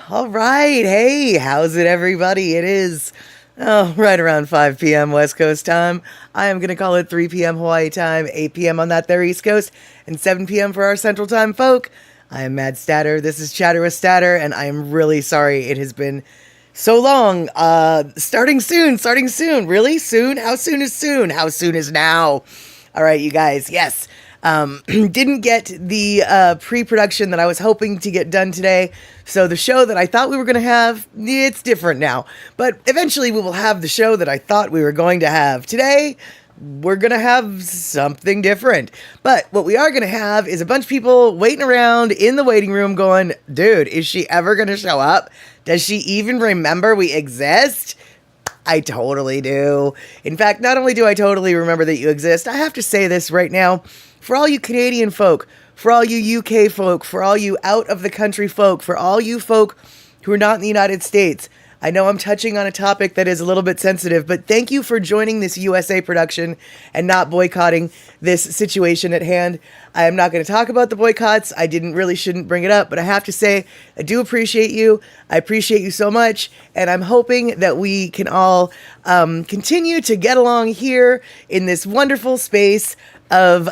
All right. Hey, how's it, everybody? It is right around 5 p.m. West Coast time. I am going to call it 3 p.m. Hawaii time, 8 p.m. on that there East Coast, and 7 p.m. for our Central Time folk. I am Mad Statter. This is Chatter with Statter, and I am really sorry it has been so long. Starting soon, starting soon. Really? Soon? How soon is soon? How soon is now? All right, you guys. Yes. Didn't get the pre-production that I was hoping to get done today. So the show that I thought we were going to have, it's different now. But eventually we will have the show that I thought we were going to have. Today, we're going to have something different. But what we are going to have is a bunch of people waiting around in the waiting room going, dude, is she ever going to show up? Does she even remember we exist? I totally do. In fact, not only do I totally remember that you exist, I have to say this right now. For all you Canadian folk, for all you UK folk, for all you out of the country folk, for all you folk who are not in the United States, I know I'm touching on a topic that is a little bit sensitive, but thank you for joining this USA production and not boycotting this situation at hand. I am not going to talk about the boycotts. I shouldn't bring it up, but I have to say, I do appreciate you. I appreciate you so much, and I'm hoping that we can all continue to get along here in this wonderful space of,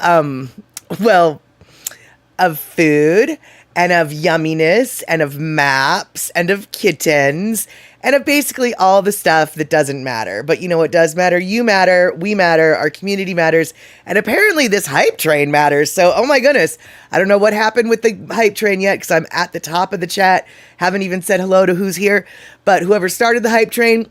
of food and of yumminess and of maps and of kittens and of basically all the stuff that doesn't matter. But you know what does matter? You matter, we matter, our community matters, and apparently this hype train matters. So, oh my goodness, I don't know what happened with the hype train yet because I'm at the top of the chat, haven't even said hello to who's here, but whoever started the hype train,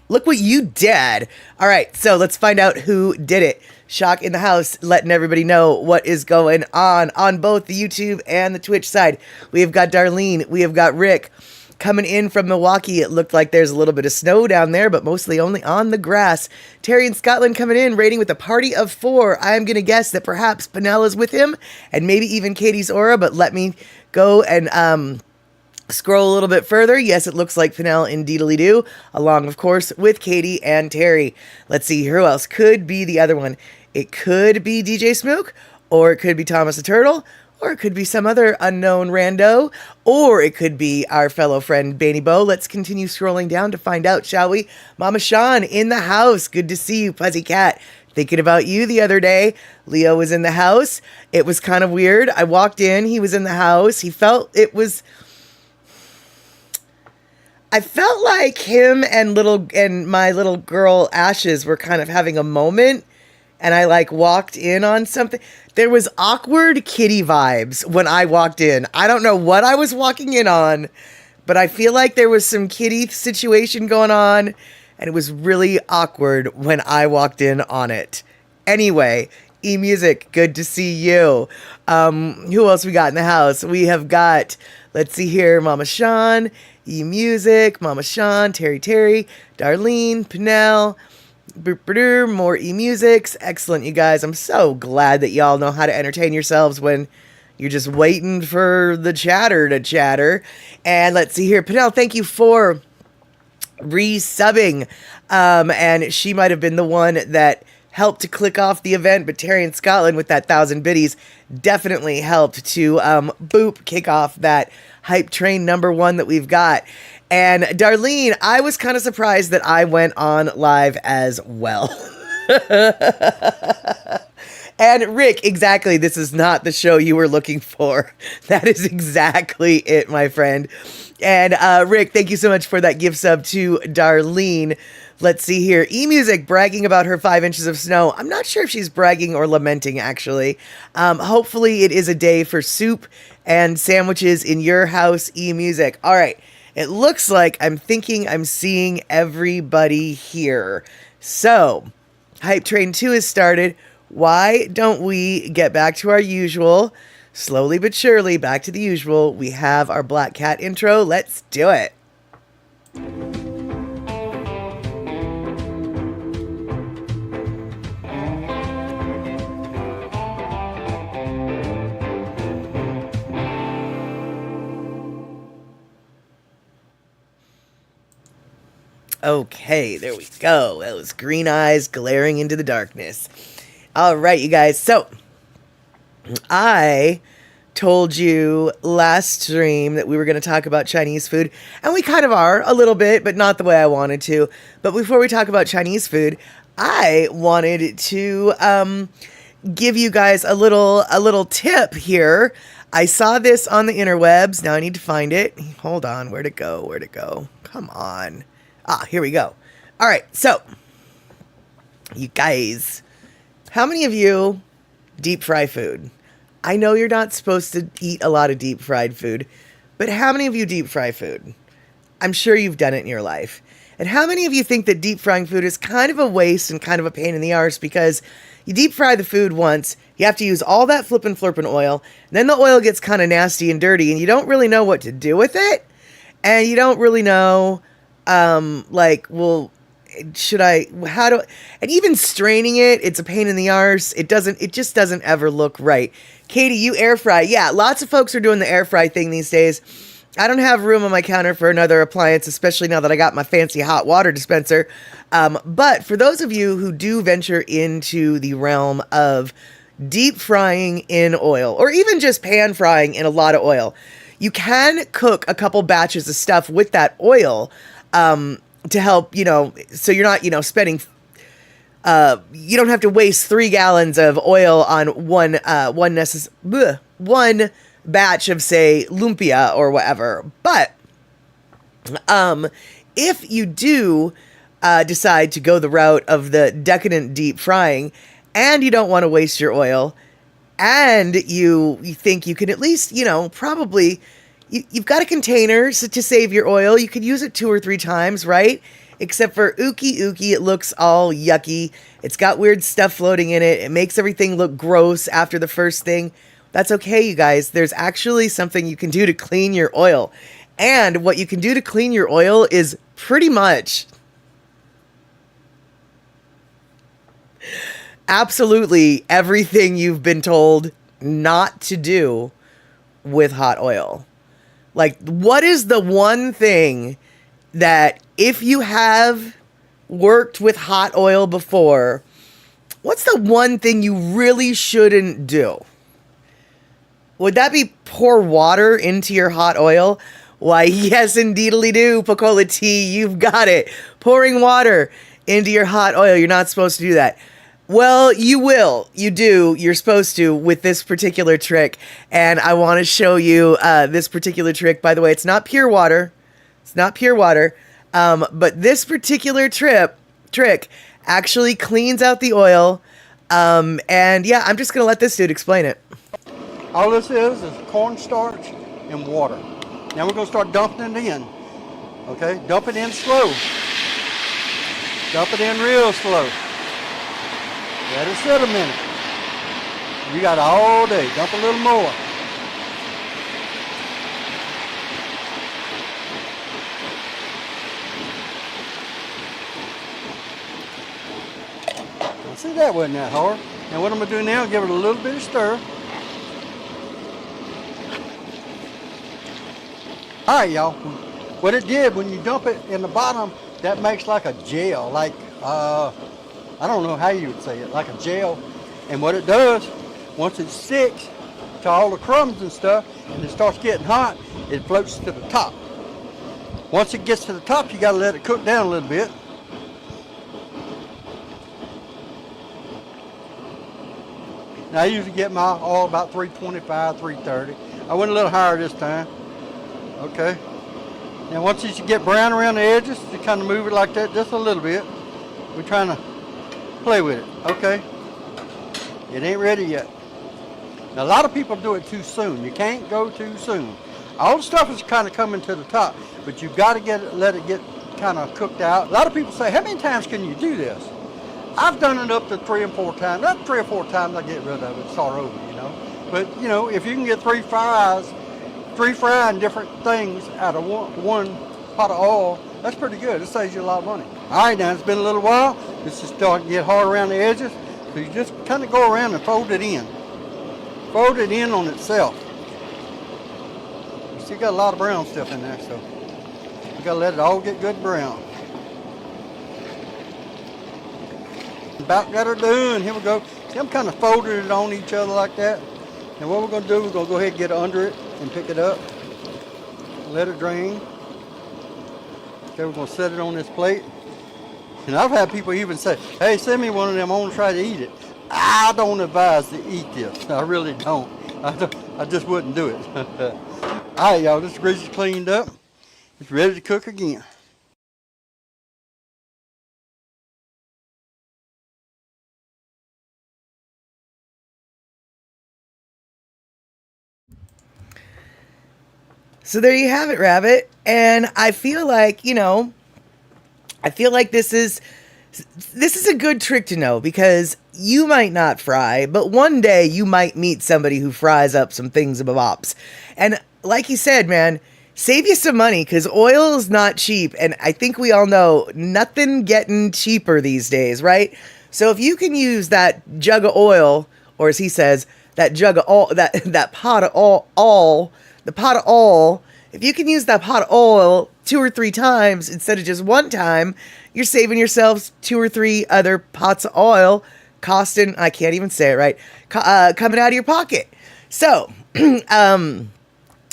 look what you did. All right, so let's find out who did it. Shock in the house, letting everybody know what is going on both the YouTube and the Twitch side. We have got Darlene, we have got Rick coming in from Milwaukee. It looked like there's a little bit of snow down there, but mostly only on the grass. Terry in Scotland coming in, raiding with a party of 4. I am going to guess that perhaps Penel is with him, and maybe even Katie's Aura, but let me go and scroll a little bit further. Yes, it looks like Penel indeedly do, along, of course, with Katie and Terry. Let's see, who else could be the other one? It could be DJ Smook, or it could be Thomas the Turtle, or it could be some other unknown rando, or it could be our fellow friend Baney Bo. Let's continue scrolling down to find out, shall we? Mama Sean in the house. Good to see you, Puzzy Cat. Thinking about you the other day. Leo was in the house. It was kind of weird. I walked in. He was in the house. I felt like him and my little girl Ashes were kind of having a moment, and I walked in on something. There was awkward kitty vibes when I walked in. I don't know what I was walking in on, but I feel like there was some kitty situation going on, and it was really awkward when I walked in on it. Anyway, eMusic, good to see you. Who else we got in the house? We have got, let's see here, Mama Sean, eMusic, Mama Sean, Terry, Darlene, Penel, more eMusics. Excellent, you guys. I'm so glad that y'all know how to entertain yourselves when you're just waiting for the chatter to chatter. And let's see here. Penel, thank you for resubbing. And she might have been the one that helped to click off the event, but Terry in Scotland with that 1,000 biddies definitely helped to kick off that hype train #1 that we've got. And Darlene, I was kind of surprised that I went on live as well. And Rick, exactly, this is not the show you were looking for. That is exactly it, my friend. And Rick, thank you so much for that gift sub to Darlene. Let's see here. eMusic bragging about her 5 inches of snow. I'm not sure if she's bragging or lamenting, actually. Hopefully it is a day for soup and sandwiches in your house, eMusic. All right. It looks like I'm seeing everybody here. So, Hype Train 2 has started. Why don't we get back to our usual? Slowly but surely, back to the usual. We have our Black Cat intro. Let's do it. Okay, there we go. That was green eyes glaring into the darkness. All right, you guys. So, I told you last stream that we were going to talk about Chinese food, and we kind of are a little bit, but not the way I wanted to. But before we talk about Chinese food, I wanted to give you guys a little tip here. I saw this on the interwebs. Now I need to find it. Hold on, where'd it go? Where'd it go? Come on. Ah, here we go. All right, so you guys, how many of you deep fry food? I know you're not supposed to eat a lot of deep fried food, but how many of you deep fry food? I'm sure you've done it in your life. And how many of you think that deep frying food is kind of a waste and kind of a pain in the arse because you deep fry the food once, you have to use all that flippin' flirpin' oil, and then the oil gets kind of nasty and dirty, and you don't really know what to do with it, and you don't really know, well, and even straining it, it's a pain in the arse. It just doesn't ever look right. Katie, you air fry. Yeah, lots of folks are doing the air fry thing these days. I don't have room on my counter for another appliance, especially now that I got my fancy hot water dispenser. But for those of you who do venture into the realm of deep frying in oil, or even just pan frying in a lot of oil, you can cook a couple batches of stuff with that oil, to help, so you're not, spending, you don't have to waste 3 gallons of oil on one batch of, say, lumpia or whatever. But if you do decide to go the route of the decadent deep frying, and you don't want to waste your oil, and you think you can at least, probably, you've got a container to save your oil. You could use it 2 or 3 times, right? Except for ookie, it looks all yucky. It's got weird stuff floating in it. It makes everything look gross after the first thing. That's okay, you guys. There's actually something you can do to clean your oil. And what you can do to clean your oil is pretty much absolutely everything you've been told not to do with hot oil. Like, what is the one thing that if you have worked with hot oil before, what's the one thing you really shouldn't do? Would that be pour water into your hot oil? Why, yes, indeedly do, Pocola T, you've got it. Pouring water into your hot oil, you're not supposed to do that. Well, you will. You do. You're supposed to with this particular trick. And I want to show you this particular trick. By the way, it's not pure water. It's not pure water. But this particular trick actually cleans out the oil. And yeah, I'm just going to let this dude explain it. All this is cornstarch and water. Now we're going to start dumping it in. Okay? Dump it in slow. Dump it in real slow. Let it sit a minute. You got all day. Dump a little more. Now, see, that wasn't that hard. Now what I'm going to do now is give it a little bit of stir. All right, y'all. What it did when you dump it in the bottom, that makes like a gel, like I don't know how you would say it, like a gel. And what it does, once it sticks to all the crumbs and stuff, and it starts getting hot, it floats to the top. Once it gets to the top, you gotta let it cook down a little bit. Now I usually get my oil about 325, 330. I went a little higher this time. Okay. Now once you get brown around the edges, you kind of move it like that just a little bit. We're trying to play with it. Okay. It ain't ready yet. Now a lot of people do it too soon. You can't go too soon. All the stuff is kind of coming to the top, but you've got to let it get kind of cooked out. A lot of people say, how many times can you do this? I've done it up to 3 or 4 times. Not 3 or 4 times, I get rid of it, start over, But, if you can get 3 frying different things out of one pot of oil, that's pretty good. It saves you a lot of money. All right, now it's been a little while. This is starting to get hard around the edges. So you just kind of go around and fold it in. Fold it in on itself. You still got a lot of brown stuff in there, so you got to let it all get good brown. About got her done. Here we go. See, I'm kind of folding it on each other like that. And what we're going to do, we're going to go ahead and get under it and pick it up. Let it drain. Okay, we're going to set it on this plate. And I've had people even say, hey, send me one of them, I want to try to eat it. I don't advise to eat this. I really don't. I just wouldn't do it. All right, y'all, this grease is cleaned up. It's ready to cook again. So there you have it, Rabbit. And I feel like, this is a good trick to know, because you might not fry, but one day you might meet somebody who fries up some things bops. And like you said, man, save you some money, because oil is not cheap. And I think we all know nothing getting cheaper these days, right? So if you can use that jug of oil, or as he says, that jug of oil, that pot of oil, the pot of oil, if you can use that pot of oil 2 or 3 times instead of just one time, you're saving yourselves 2 or 3 other pots of oil costing, I can't even say it right, coming out of your pocket. So, and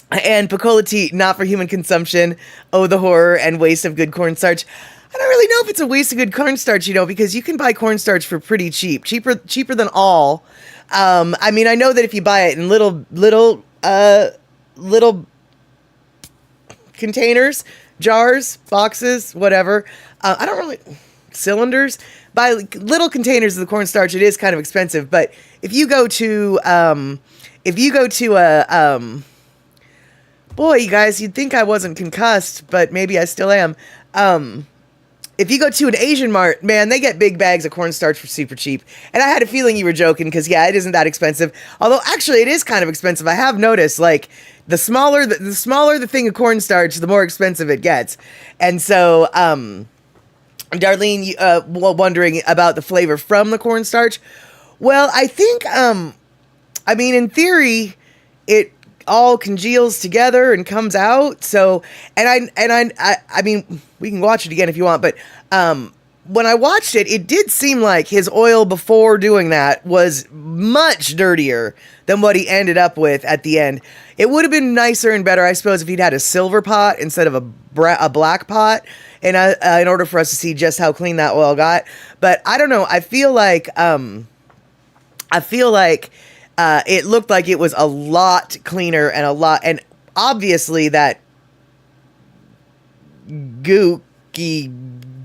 Picola tea, not for human consumption. Oh, the horror and waste of good cornstarch. I don't really know if it's a waste of good cornstarch, because you can buy cornstarch for pretty cheap, cheaper than all. I mean, I know that if you buy it in little containers, jars, boxes, whatever. I don't really cylinders. Buy little containers of the cornstarch. It is kind of expensive, but if you go to boy, you guys, you'd think I wasn't concussed, but maybe I still am. If you go to an Asian mart, man, they get big bags of cornstarch for super cheap. And I had a feeling you were joking, because yeah, it isn't that expensive. Although actually it is kind of expensive. I have noticed, like, the smaller the thing of cornstarch, the more expensive it gets. And so, Darlene, wondering about the flavor from the cornstarch. Well, I think, I mean, in theory, it all congeals together and comes out. So, and I mean, we can watch it again if you want, but when I watched it, it did seem like his oil before doing that was much dirtier than what he ended up with at the end. It would have been nicer and better, I suppose, if he'd had a silver pot instead of a black pot, and in order for us to see just how clean that oil got. But I don't know. I feel like it looked like it was a lot cleaner and and obviously that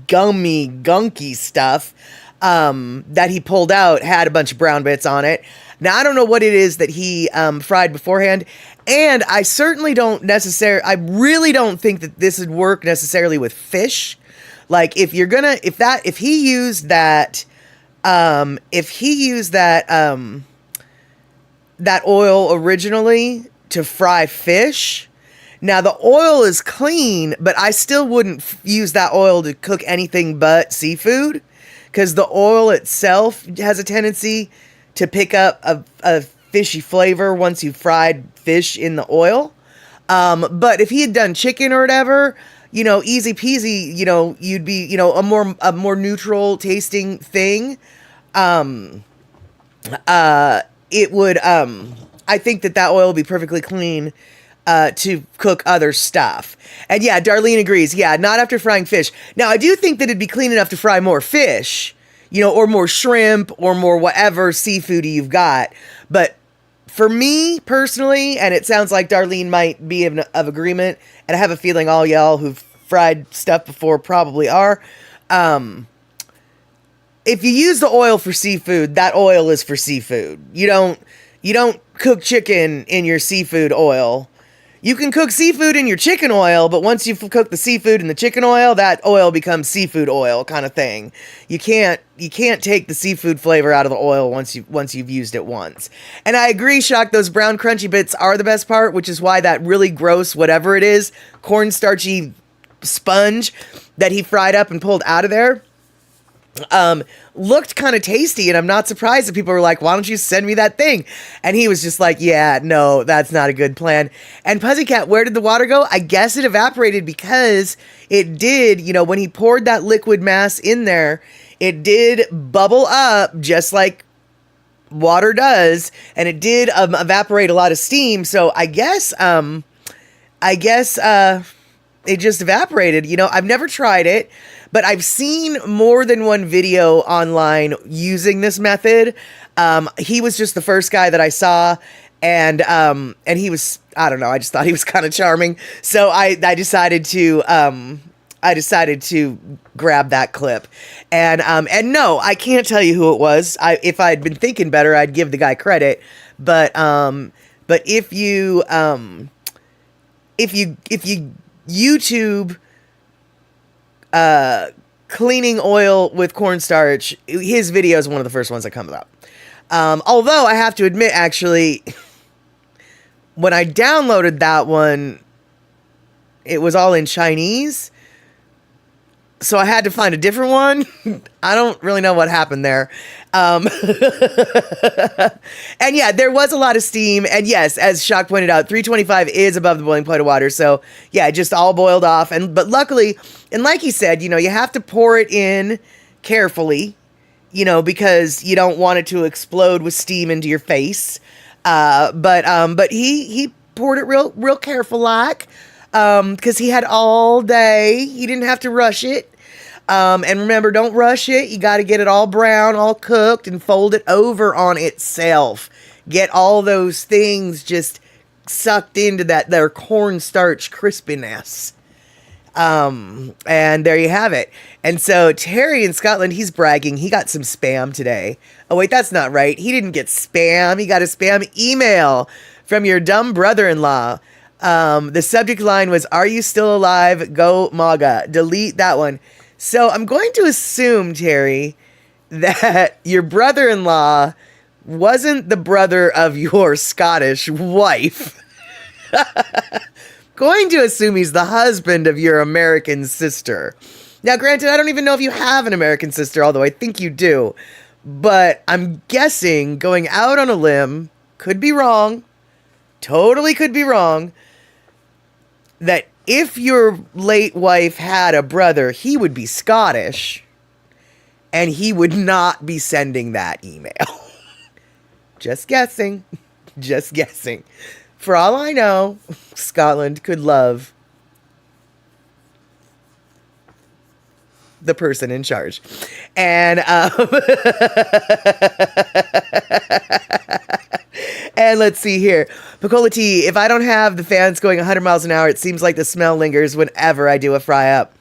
gunky stuff that he pulled out had a bunch of brown bits on it. Now, I don't know what it is that he fried beforehand, and I really don't think that this would work necessarily with fish. Like, if he used that oil originally to fry fish. Now, the oil is clean, but I still wouldn't use that oil to cook anything but seafood, because the oil itself has a tendency to pick up a fishy flavor once you've fried fish in the oil. But if he had done chicken or whatever, easy peasy, you'd be, a more neutral tasting thing. It would, I think that oil would be perfectly clean to cook other stuff. And yeah, Darlene agrees. Yeah, not after frying fish. Now, I do think that it'd be clean enough to fry more fish, or more shrimp, or more whatever seafood you've got. But for me personally, and it sounds like Darlene might be of agreement, and I have a feeling all y'all who've fried stuff before probably are, if you use the oil for seafood, that oil is for seafood. You don't cook chicken in your seafood oil. You can cook seafood in your chicken oil, but once you've cooked the seafood in the chicken oil, that oil becomes seafood oil kind of thing. You can't take the seafood flavor out of the oil once you've used it once. And I agree, Shock, those brown crunchy bits are the best part, which is why that really gross, whatever it is, cornstarchy sponge that he fried up and pulled out of there, looked kind of tasty, and I'm not surprised that people were like, why don't you send me that thing? And he was just like, yeah, no, that's not a good plan. And Pussycat, where did the water go? I guess it evaporated, because it did, when he poured that liquid mass in there, it did bubble up just like water does, and it did evaporate a lot of steam. So I guess it just evaporated. You know, I've never tried it, but I've seen more than one video online using this method. He was just the first guy that I saw, and he was, I don't know, I just thought he was kind of charming. So I decided to grab that clip, and no, I can't tell you who it was. If I'd been thinking better, I'd give the guy credit. But if you YouTube cleaning oil with cornstarch, his video is one of the first ones that comes up. Although I have to admit, actually, when I downloaded that one, it was all in Chinese. So I had to find a different one. I don't really know what happened there. And yeah, there was a lot of steam. And yes, as Shock pointed out, 325 is above the boiling point of water. So yeah, just all boiled off. But luckily, and like he said, you know, you have to pour it in carefully, you know, because you don't want it to explode with steam into your face. But he poured it real careful like. Because he had all day. He didn't have to rush it. And remember, don't rush it. You got to get it all brown, all cooked, and fold it over on itself. Get all those things just sucked into their cornstarch crispiness. And there you have it. And so Terry in Scotland, he's bragging. He got some spam today. Oh, wait, that's not right. He didn't get spam. He got a spam email from your dumb brother-in-law. The subject line was, "Are you still alive? Go MAGA." Delete that one. So I'm going to assume, Terry, that your brother-in-law wasn't the brother of your Scottish wife. Going to assume he's the husband of your American sister. Now, granted, I don't even know if you have an American sister, although I think you do. But I'm guessing, going out on a limb, could be wrong, totally could be wrong, that if your late wife had a brother, he would be Scottish, and he would not be sending that email. Just guessing. Just guessing. For all I know, Scotland could love the person in charge. And and let's see here. Picola T, if I don't have the fans going 100 miles an hour, it seems like the smell lingers whenever I do a fry up.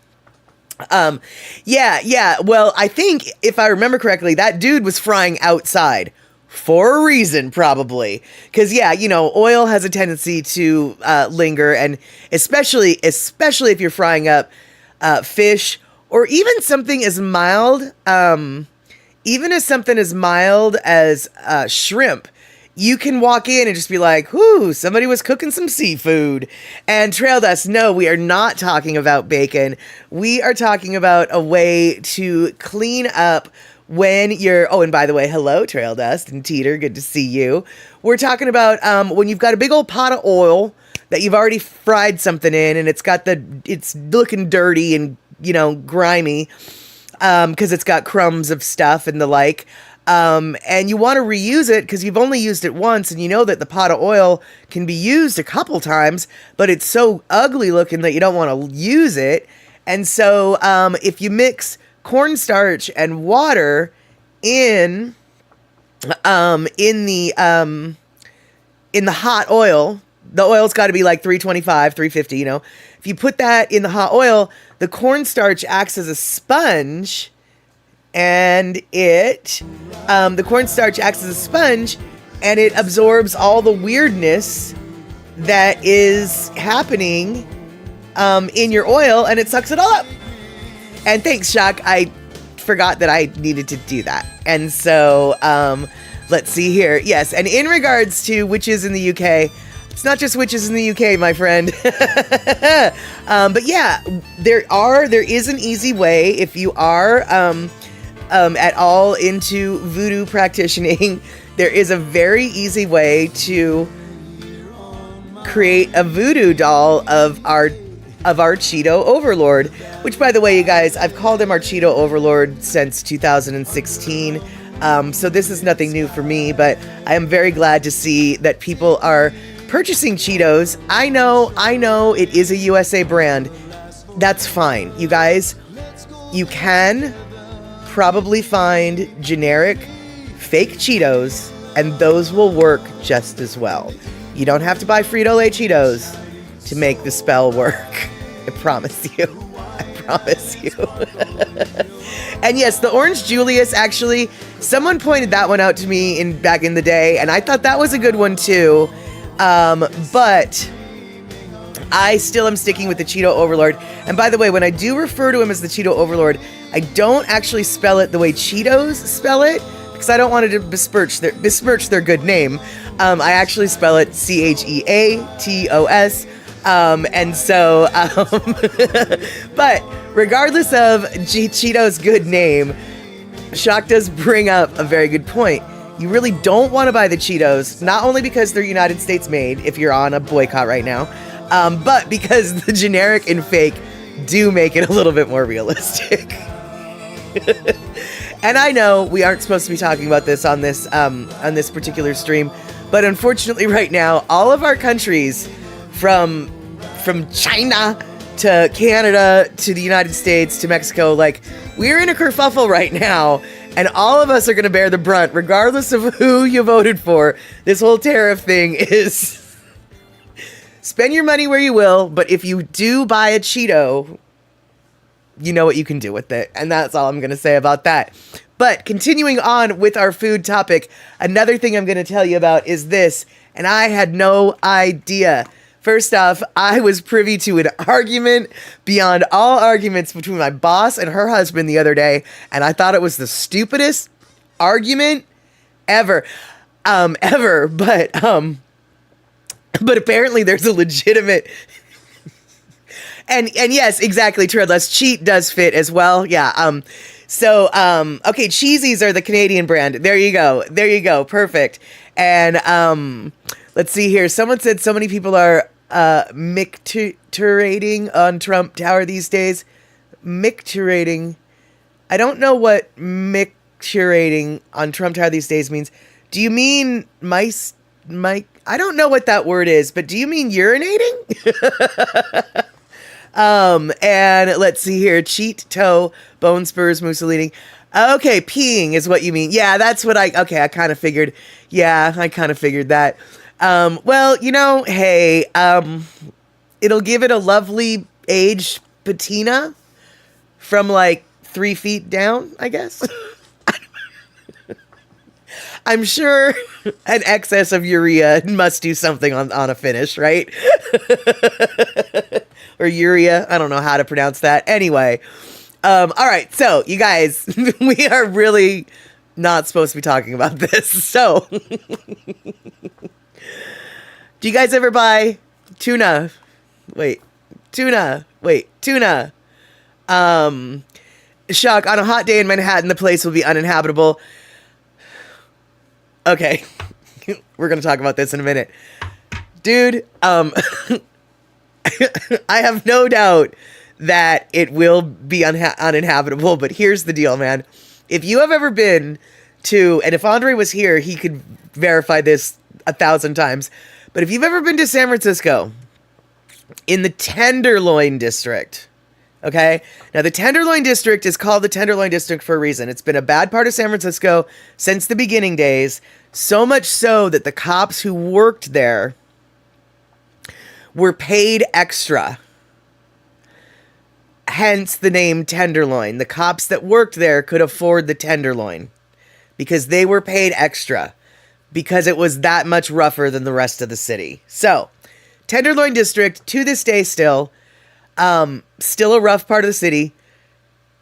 Yeah. Well, I think if I remember correctly, that dude was frying outside for a reason, probably. Because, yeah, you know, oil has a tendency to linger, and especially if you're frying up fish, or even something as mild, as shrimp. You can walk in and just be like, whoo, somebody was cooking some seafood. And Trail Dust, no, we are not talking about bacon. We are talking about a way to clean up when you're, oh, and by the way, hello, Trail Dust and Teeter, good to see you. We're talking about when you've got a big old pot of oil that you've already fried something in, and it's looking dirty and, you know, grimy, because it's got crumbs of stuff and the like. And you want to reuse it because you've only used it once, and you know that the pot of oil can be used a couple times, but it's so ugly looking that you don't want to use it. And so, if you mix cornstarch and water in the hot oil, the oil's got to be like 325, 350, you know. If you put that in the hot oil, the cornstarch acts as a sponge. And the cornstarch acts as a sponge, and it absorbs all the weirdness that is happening in your oil, and it sucks it all up. And thanks, Shock. I forgot that I needed to do that. And so, let's see here. Yes, and in regards to witches in the UK, it's not just witches in the UK, my friend. But yeah, there is an easy way if you are at all into voodoo practicing. There is a very easy way to create a voodoo doll of our Cheeto Overlord, which, by the way, you guys, I've called him our Cheeto Overlord since 2016. So this is nothing new for me, but I am very glad to see that people are purchasing Cheetos. I know it is a USA brand. That's fine. You guys, you can probably find generic fake Cheetos, and those will work just as well. You don't have to buy Frito-Lay Cheetos to make the spell work. I promise you. I promise you. And yes, the Orange Julius, actually, someone pointed that one out to me back in the day, and I thought that was a good one too. But I still am sticking with the Cheeto Overlord. And by the way, when I do refer to him as the Cheeto Overlord, I don't actually spell it the way Cheetos spell it, because I don't want to besmirch their good name. I actually spell it Cheatos. But regardless of Cheeto's good name, Shock does bring up a very good point. You really don't want to buy the Cheetos, not only because they're United States made, if you're on a boycott right now, but because the generic and fake do make it a little bit more realistic. And I know we aren't supposed to be talking about this on this particular stream, but unfortunately right now, all of our countries, from China to Canada to the United States to Mexico, like, we're in a kerfuffle right now, and all of us are going to bear the brunt, regardless of who you voted for. This whole tariff thing is spend your money where you will, but if you do buy a Cheeto, you know what you can do with it. And that's all I'm going to say about that. But continuing on with our food topic, another thing I'm going to tell you about is this, and I had no idea. First off, I was privy to an argument beyond all arguments between my boss and her husband the other day, and I thought it was the stupidest argument ever. But apparently there's a legitimate... And yes, exactly, Treadless. Cheat does fit as well. Yeah. Okay, Cheesies are the Canadian brand. There you go. Perfect. And let's see here. Someone said so many people are micturating on Trump Tower these days. Micturating. I don't know what micturating on Trump Tower these days means. Do you mean mice? I don't know what that word is, but do you mean urinating? And let's see here. Cheat, toe, bone spurs, Mussolini. Okay, peeing is what you mean. Yeah, that's what I kind of figured. Yeah, I kind of figured that. Well, hey, it'll give it a lovely aged patina from like 3 feet down, I guess. I'm sure an excess of urea must do something on a finish, right? Or urea. I don't know how to pronounce that. Anyway. All right. So, you guys, we are really not supposed to be talking about this. So, do you guys ever buy tuna? Tuna. Shock, on a hot day in Manhattan, the place will be uninhabitable. Okay. We're going to talk about this in a minute. Dude, I have no doubt that it will be uninhabitable, but here's the deal, man. If you have ever been to, and if Andre was here, he could verify this 1,000 times, but if you've ever been to San Francisco, in the Tenderloin District, okay? Now, the Tenderloin District is called the Tenderloin District for a reason. It's been a bad part of San Francisco since the beginning days, so much so that the cops who worked there were paid extra. Hence the name Tenderloin. The cops that worked there could afford the Tenderloin because they were paid extra because it was that much rougher than the rest of the city. So, Tenderloin District, to this day still a rough part of the city.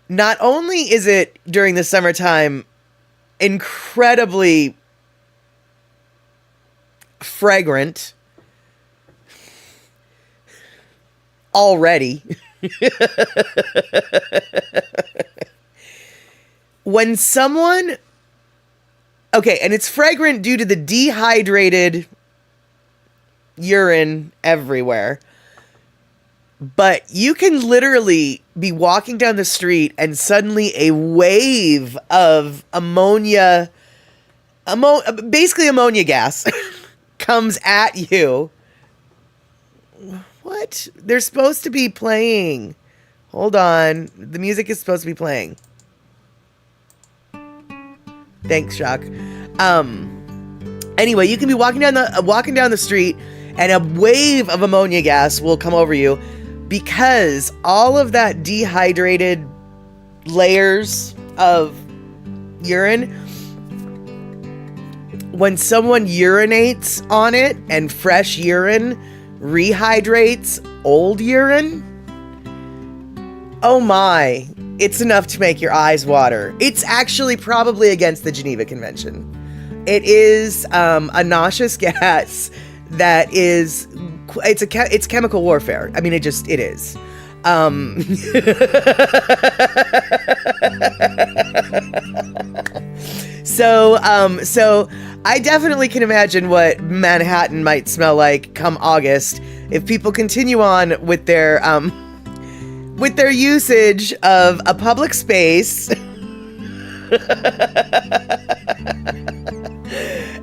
Not only is it during the summertime incredibly fragrant already. When someone... Okay, and it's fragrant due to the dehydrated urine everywhere. but you can literally be walking down the street and suddenly a wave of basically ammonia gas comes at you. What? They're supposed to be playing. Hold on. The music is supposed to be playing. Thanks, Shock. Anyway, you can be walking down the street and a wave of ammonia gas will come over you because all of that dehydrated layers of urine, when someone urinates on it and fresh urine rehydrates old urine, oh my, it's enough to make your eyes water. It's actually probably against the Geneva Convention. It is a nauseous gas that is, it's chemical warfare. I mean, it is. So I definitely can imagine what Manhattan might smell like come August if people continue on with their usage of a public space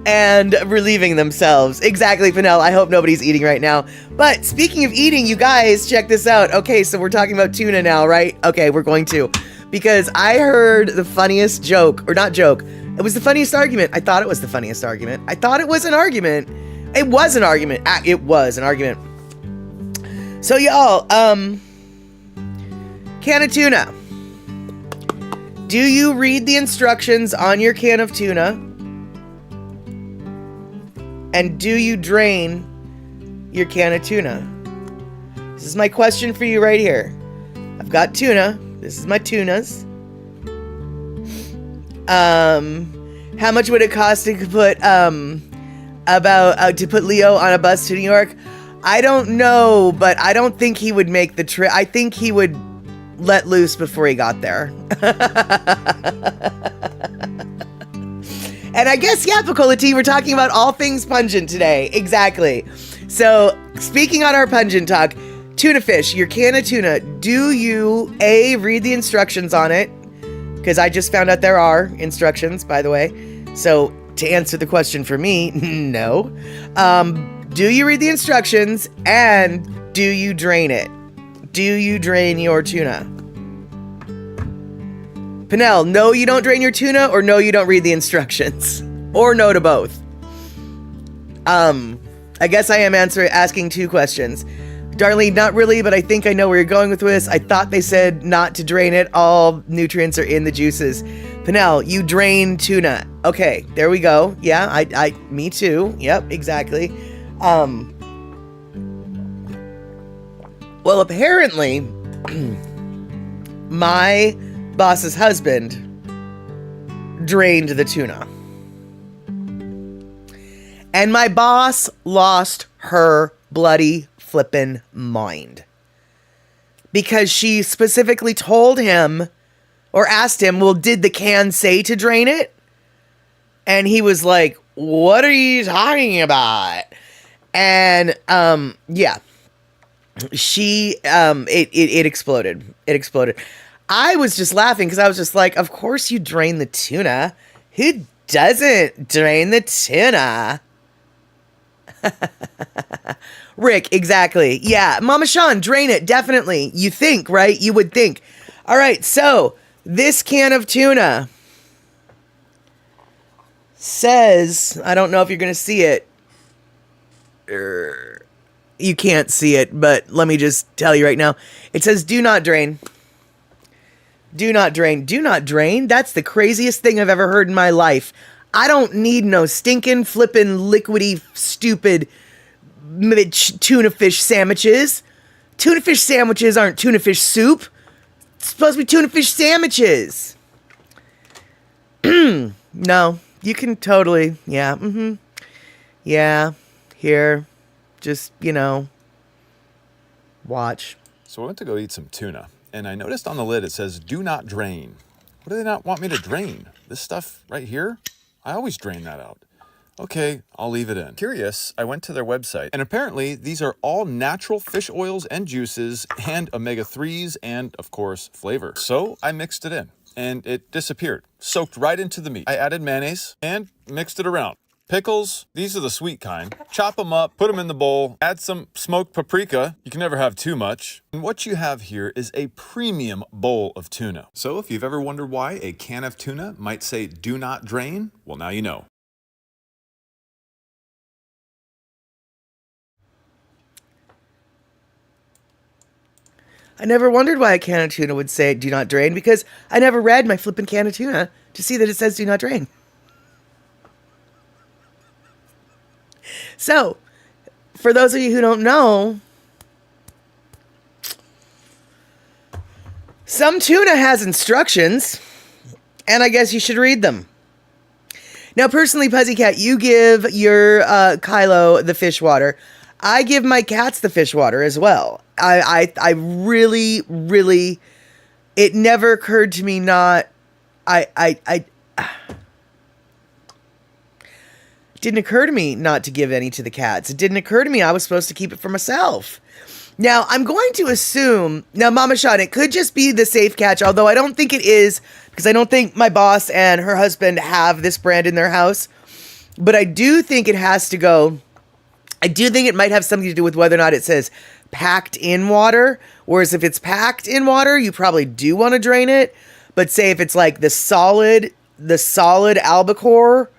and relieving themselves. Exactly, Fennell. I hope nobody's eating right now. But speaking of eating, you guys, check this out. Okay, so we're talking about tuna now, right? Okay, we're going to. Because I heard the funniest joke, or not joke, it was the funniest argument. I thought it was the funniest argument. I thought it was an argument. It was an argument. It was an argument. So y'all, can of tuna. Do you read the instructions on your can of tuna? And do you drain your can of tuna? This is my question for you right here. I've got tuna. This is my tunas. How much would it cost to put to put Leo on a bus to New York? I don't know, but I don't think he would make the trip. I think he would let loose before he got there. And I guess, yeah, Picola T, we're talking about all things pungent today. Exactly. So, speaking on our pungent talk, tuna fish, your can of tuna, do you, A, read the instructions on it? Because I just found out there are instructions, by the way. So, to answer the question for me, no. Do you read the instructions, and do you drain it? Do you drain your tuna? Pennell, no, you don't drain your tuna, or no, you don't read the instructions? Or no to both? I guess I am asking two questions. Darlene, not really, but I think I know where you're going with this. I thought they said not to drain it. All nutrients are in the juices. Pennell, you drain tuna. Okay, there we go. Yeah, me too. Yep, exactly. Well, apparently, my boss's husband drained the tuna. And my boss lost her bloody flippin' mind. Because she specifically told him, or asked him, well, did the can say to drain it? And he was like, what are you talking about? And, yeah. It exploded. It exploded. I was just laughing because I was just like, of course you drain the tuna. Who doesn't drain the tuna? Rick, exactly. Yeah, Mama Sean, drain it, definitely. You think, right? You would think. All right, so this can of tuna says, I don't know if you're going to see it. You can't see it, but let me just tell you right now. It says, do not drain. Do not drain. Do not drain? That's the craziest thing I've ever heard in my life. I don't need no stinking, flippin', liquidy, stupid tuna fish sandwiches. Tuna fish sandwiches aren't tuna fish soup. It's supposed to be tuna fish sandwiches. No, you can totally, yeah, yeah, here, just, watch. So I went to go eat some tuna, and I noticed on the lid it says, do not drain. What do they not want me to drain? This stuff right here? I always drain that out. Okay, I'll leave it in. Curious, I went to their website, and apparently these are all natural fish oils and juices and omega-3s and, of course, flavor. So I mixed it in, and it disappeared, soaked right into the meat. I added mayonnaise and mixed it around. Pickles, these are the sweet kind. Chop them up, put them in the bowl, add some smoked paprika. You can never have too much. And what you have here is a premium bowl of tuna. So if you've ever wondered why a can of tuna might say do not drain, well, now you know. I never wondered why a can of tuna would say do not drain, because I never read my flippin' can of tuna to see that it says do not drain. So, for those of you who don't know, some tuna has instructions, and I guess you should read them. Now, personally, Puzzycat, you give your Kylo the fish water. I give my cats the fish water as well. I really, really, it never occurred to me not, didn't occur to me not to give any to the cats. It didn't occur to me I was supposed to keep it for myself. Now, I'm going to assume, now, Mama Sean, it could just be the Safe Catch, although I don't think it is, because I don't think my boss and her husband have this brand in their house. But I do think it has to go, I do think it might have something to do with whether or not it says packed in water, whereas if it's packed in water, you probably do want to drain it. But say if it's like the solid albacore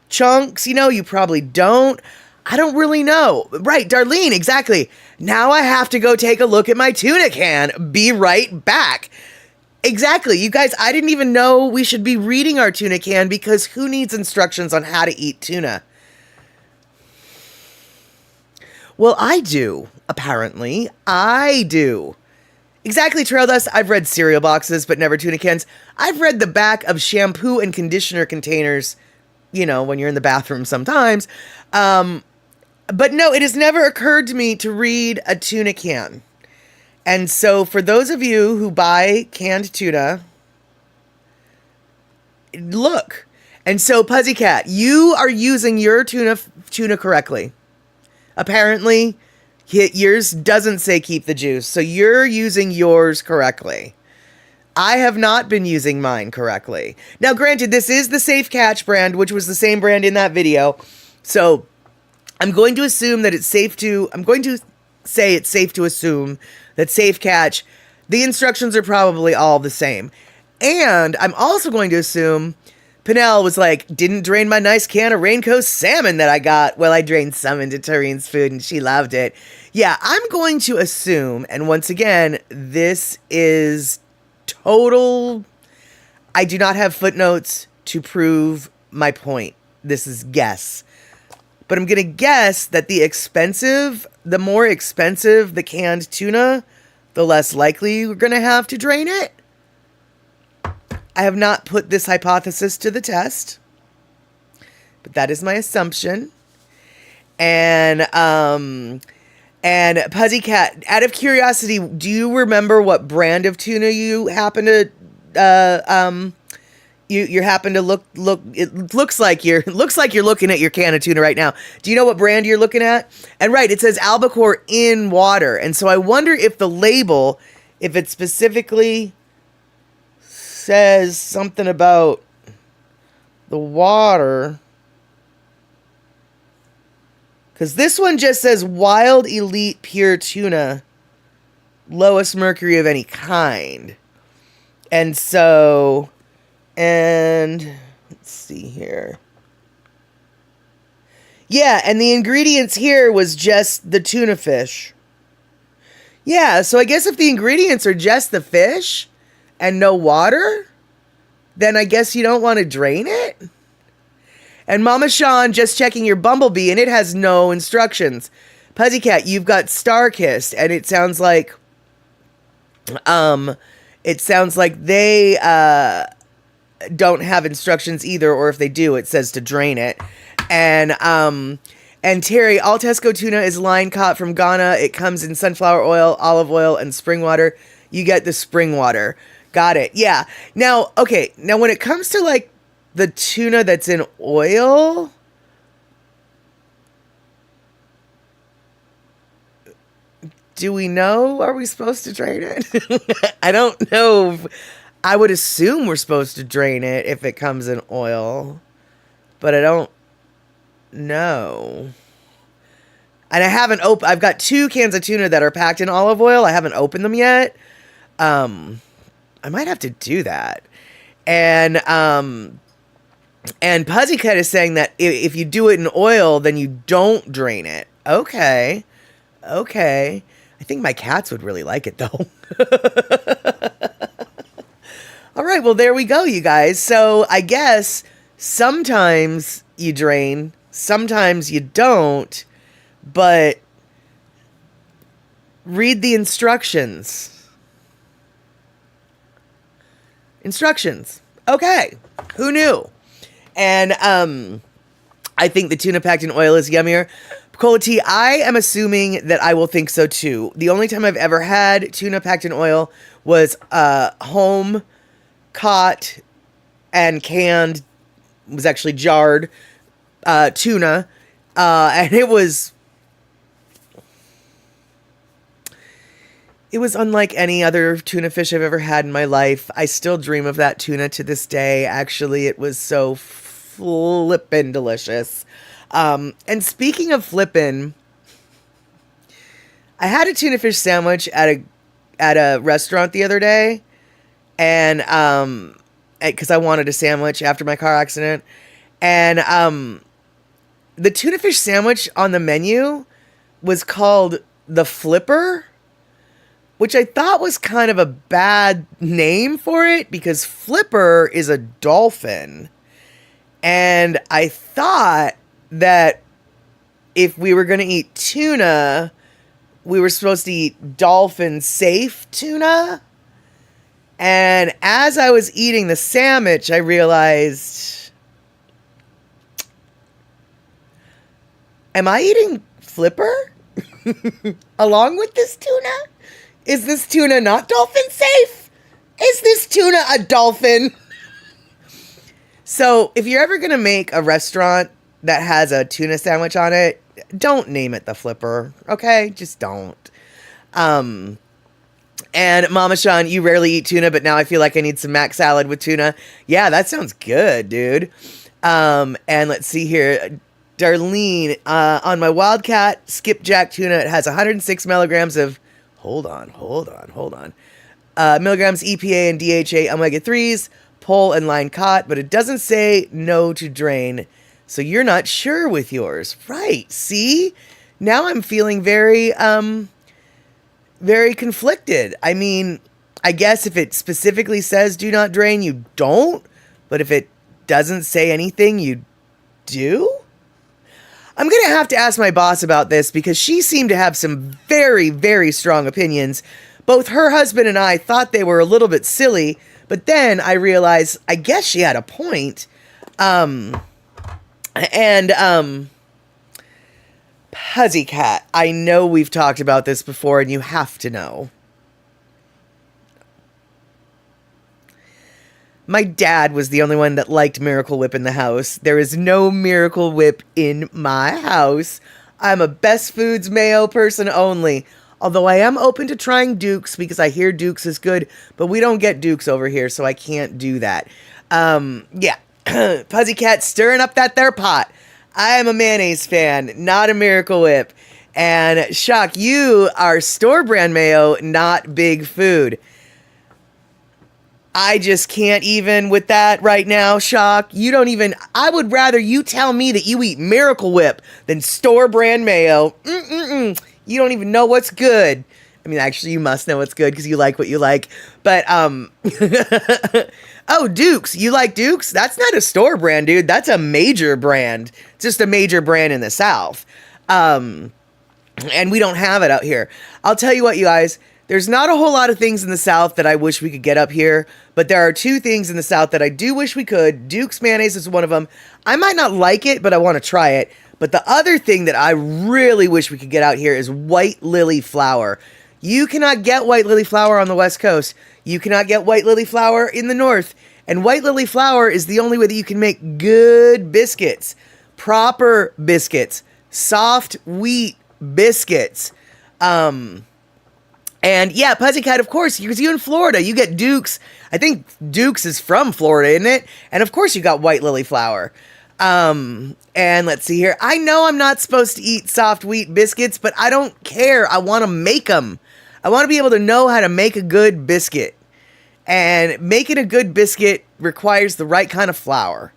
chunks, you probably don't. I don't really know. Right, Darlene, exactly. Now I have to go take a look at my tuna can. Be right back. Exactly. You guys, I didn't even know we should be reading our tuna can, because who needs instructions on how to eat tuna? Well, I do, apparently. I do. Exactly, Trail Dust. I've read cereal boxes, but never tuna cans. I've read the back of shampoo and conditioner containers, when you're in the bathroom sometimes. But no, it has never occurred to me to read a tuna can. And so for those of you who buy canned tuna, look. And so, Puzzycat, you are using your tuna correctly. Apparently, yours doesn't say keep the juice, so you're using yours correctly. I have not been using mine correctly. Now, granted, this is the Safe Catch brand, which was the same brand in that video. So, I'm going to assume that it's safe to, I'm going to say it's safe to assume that Safe Catch, the instructions are probably all the same. And I'm also going to assume Pinnell was like, didn't drain my nice can of Raincoast salmon that I got. Well, I drained some into Tarine's food and she loved it. Yeah, I'm going to assume, and once again, this is total, I do not have footnotes to prove my point. This is guess. But I'm going to guess that the more expensive the canned tuna, the less likely you're going to have to drain it. I have not put this hypothesis to the test, but that is my assumption. And Puzzycat, out of curiosity, do you remember what brand of tuna you happen to you happen to look it looks like you're looking at your can of tuna right now. Do you know what brand you're looking at? And right, it says albacore in water. And so I wonder if the label, if it specifically says something about the water, because this one just says wild elite pure tuna, lowest mercury of any kind. And so, and let's see here. Yeah, and the ingredients here was just the tuna fish. Yeah, so I guess if the ingredients are just the fish and no water, then I guess you don't want to drain it. And Mama Sean, just checking your Bumblebee, and it has no instructions. Puzzycat, you've got Starkist, and it sounds like they don't have instructions either, or if they do, it says to drain it. And Terry, all Tesco tuna is line caught from Ghana. It comes in sunflower oil, olive oil, and spring water. You get the spring water. Got it. Yeah. Now, okay. Now, when it comes to like the tuna that's in oil, do we know? Are we supposed to drain it? I don't know. I would assume we're supposed to drain it if it comes in oil, but I don't know. And I haven't opened. I've got 2 cans of tuna that are packed in olive oil. I haven't opened them yet. I might have to do that. And Puzzycat is saying that if you do it in oil, then you don't drain it. Okay. I think my cats would really like it, though. All right, well, there we go, you guys. So I guess sometimes you drain, sometimes you don't, but read the instructions. Okay, who knew? And I think the tuna packed in oil is yummier. Cola Tea, I am assuming that I will think so too. The only time I've ever had tuna packed in oil was home caught and canned, was actually jarred tuna, and it was unlike any other tuna fish I've ever had in my life. I still dream of that tuna to this day. Actually, it was so flippin' delicious. And speaking of flippin', I had a tuna fish sandwich at a restaurant the other day, and because I wanted a sandwich after my car accident, and the tuna fish sandwich on the menu was called the Flipper, which I thought was kind of a bad name for it because Flipper is a dolphin, and I thought that if we were going to eat tuna, we were supposed to eat dolphin-safe tuna. And as I was eating the sandwich, I realized, am I eating Flipper along with this tuna? Is this tuna not dolphin-safe? Is this tuna a dolphin? So if you're ever going to make a restaurant that has a tuna sandwich on it, don't name it the Flipper, okay? Just don't. And Mama Sean, you rarely eat tuna, but now I feel like I need some mac salad with tuna. Yeah, that sounds good, dude. And let's see here. Darlene, on my Wildcat skipjack tuna, it has 106 milligrams of, hold on. Milligrams EPA and DHA omega-3s, pole and line caught, but it doesn't say no to drain. So you're not sure with yours. Right. See? Now I'm feeling very conflicted. I mean, I guess if it specifically says do not drain, you don't. But if it doesn't say anything, you do? I'm going to have to ask my boss about this because she seemed to have some very, very strong opinions. Both her husband and I thought they were a little bit silly, but then I realized I guess she had a point. Puzzycat, I know we've talked about this before and you have to know. My dad was the only one that liked Miracle Whip in the house. There is no Miracle Whip in my house. I'm a Best Foods mayo person only. Although I am open to trying Duke's because I hear Duke's is good, but we don't get Duke's over here, so I can't do that. Yeah. Puzzycat stirring up that there pot. I am a mayonnaise fan, not a Miracle Whip. And Shock, you are store brand mayo, not Big Food. I just can't even with that right now, Shock. I would rather you tell me that you eat Miracle Whip than store brand mayo. You don't even know what's good. I mean, actually, you must know what's good because you like what you like. But, oh, Duke's. You like Duke's? That's not a store brand, dude. That's a major brand. It's just a major brand in the South. And we don't have it out here. I'll tell you what, you guys. There's not a whole lot of things in the South that I wish we could get up here. But there are 2 things in the South that I do wish we could. Duke's mayonnaise is one of them. I might not like it, but I want to try it. But the other thing that I really wish we could get out here is white lily flour. You cannot get white lily flour on the West Coast. You cannot get white lily flour in the North. And white lily flour is the only way that you can make good biscuits. Proper biscuits. Soft wheat biscuits. And yeah, Pussycat, of course, because you in Florida, you get Duke's. I think Duke's is from Florida, isn't it? And of course, you got white lily flour. And let's see here. I know I'm not supposed to eat soft wheat biscuits, but I don't care. I want to make them. I want to be able to know how to make a good biscuit. And making a good biscuit requires the right kind of flour.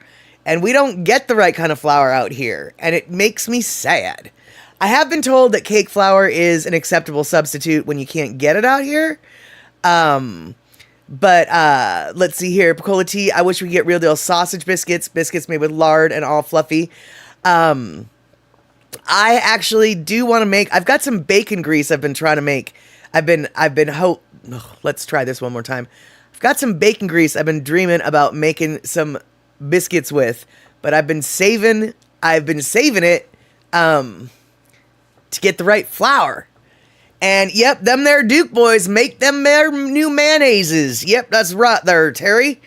And we don't get the right kind of flour out here. And it makes me sad. I have been told that cake flour is an acceptable substitute when you can't get it out here. But let's see here. Picola Tea, I wish we could get real deal sausage biscuits. Biscuits made with lard and all fluffy. I actually do want to make... I've got some bacon grease I've been trying to make. Let's try this one more time. I've got some bacon grease I've been dreaming about making some biscuits with. But I've been saving it to get the right flour. And yep, them there Duke boys make them their new mayonnaises. Yep, that's right there, Terry.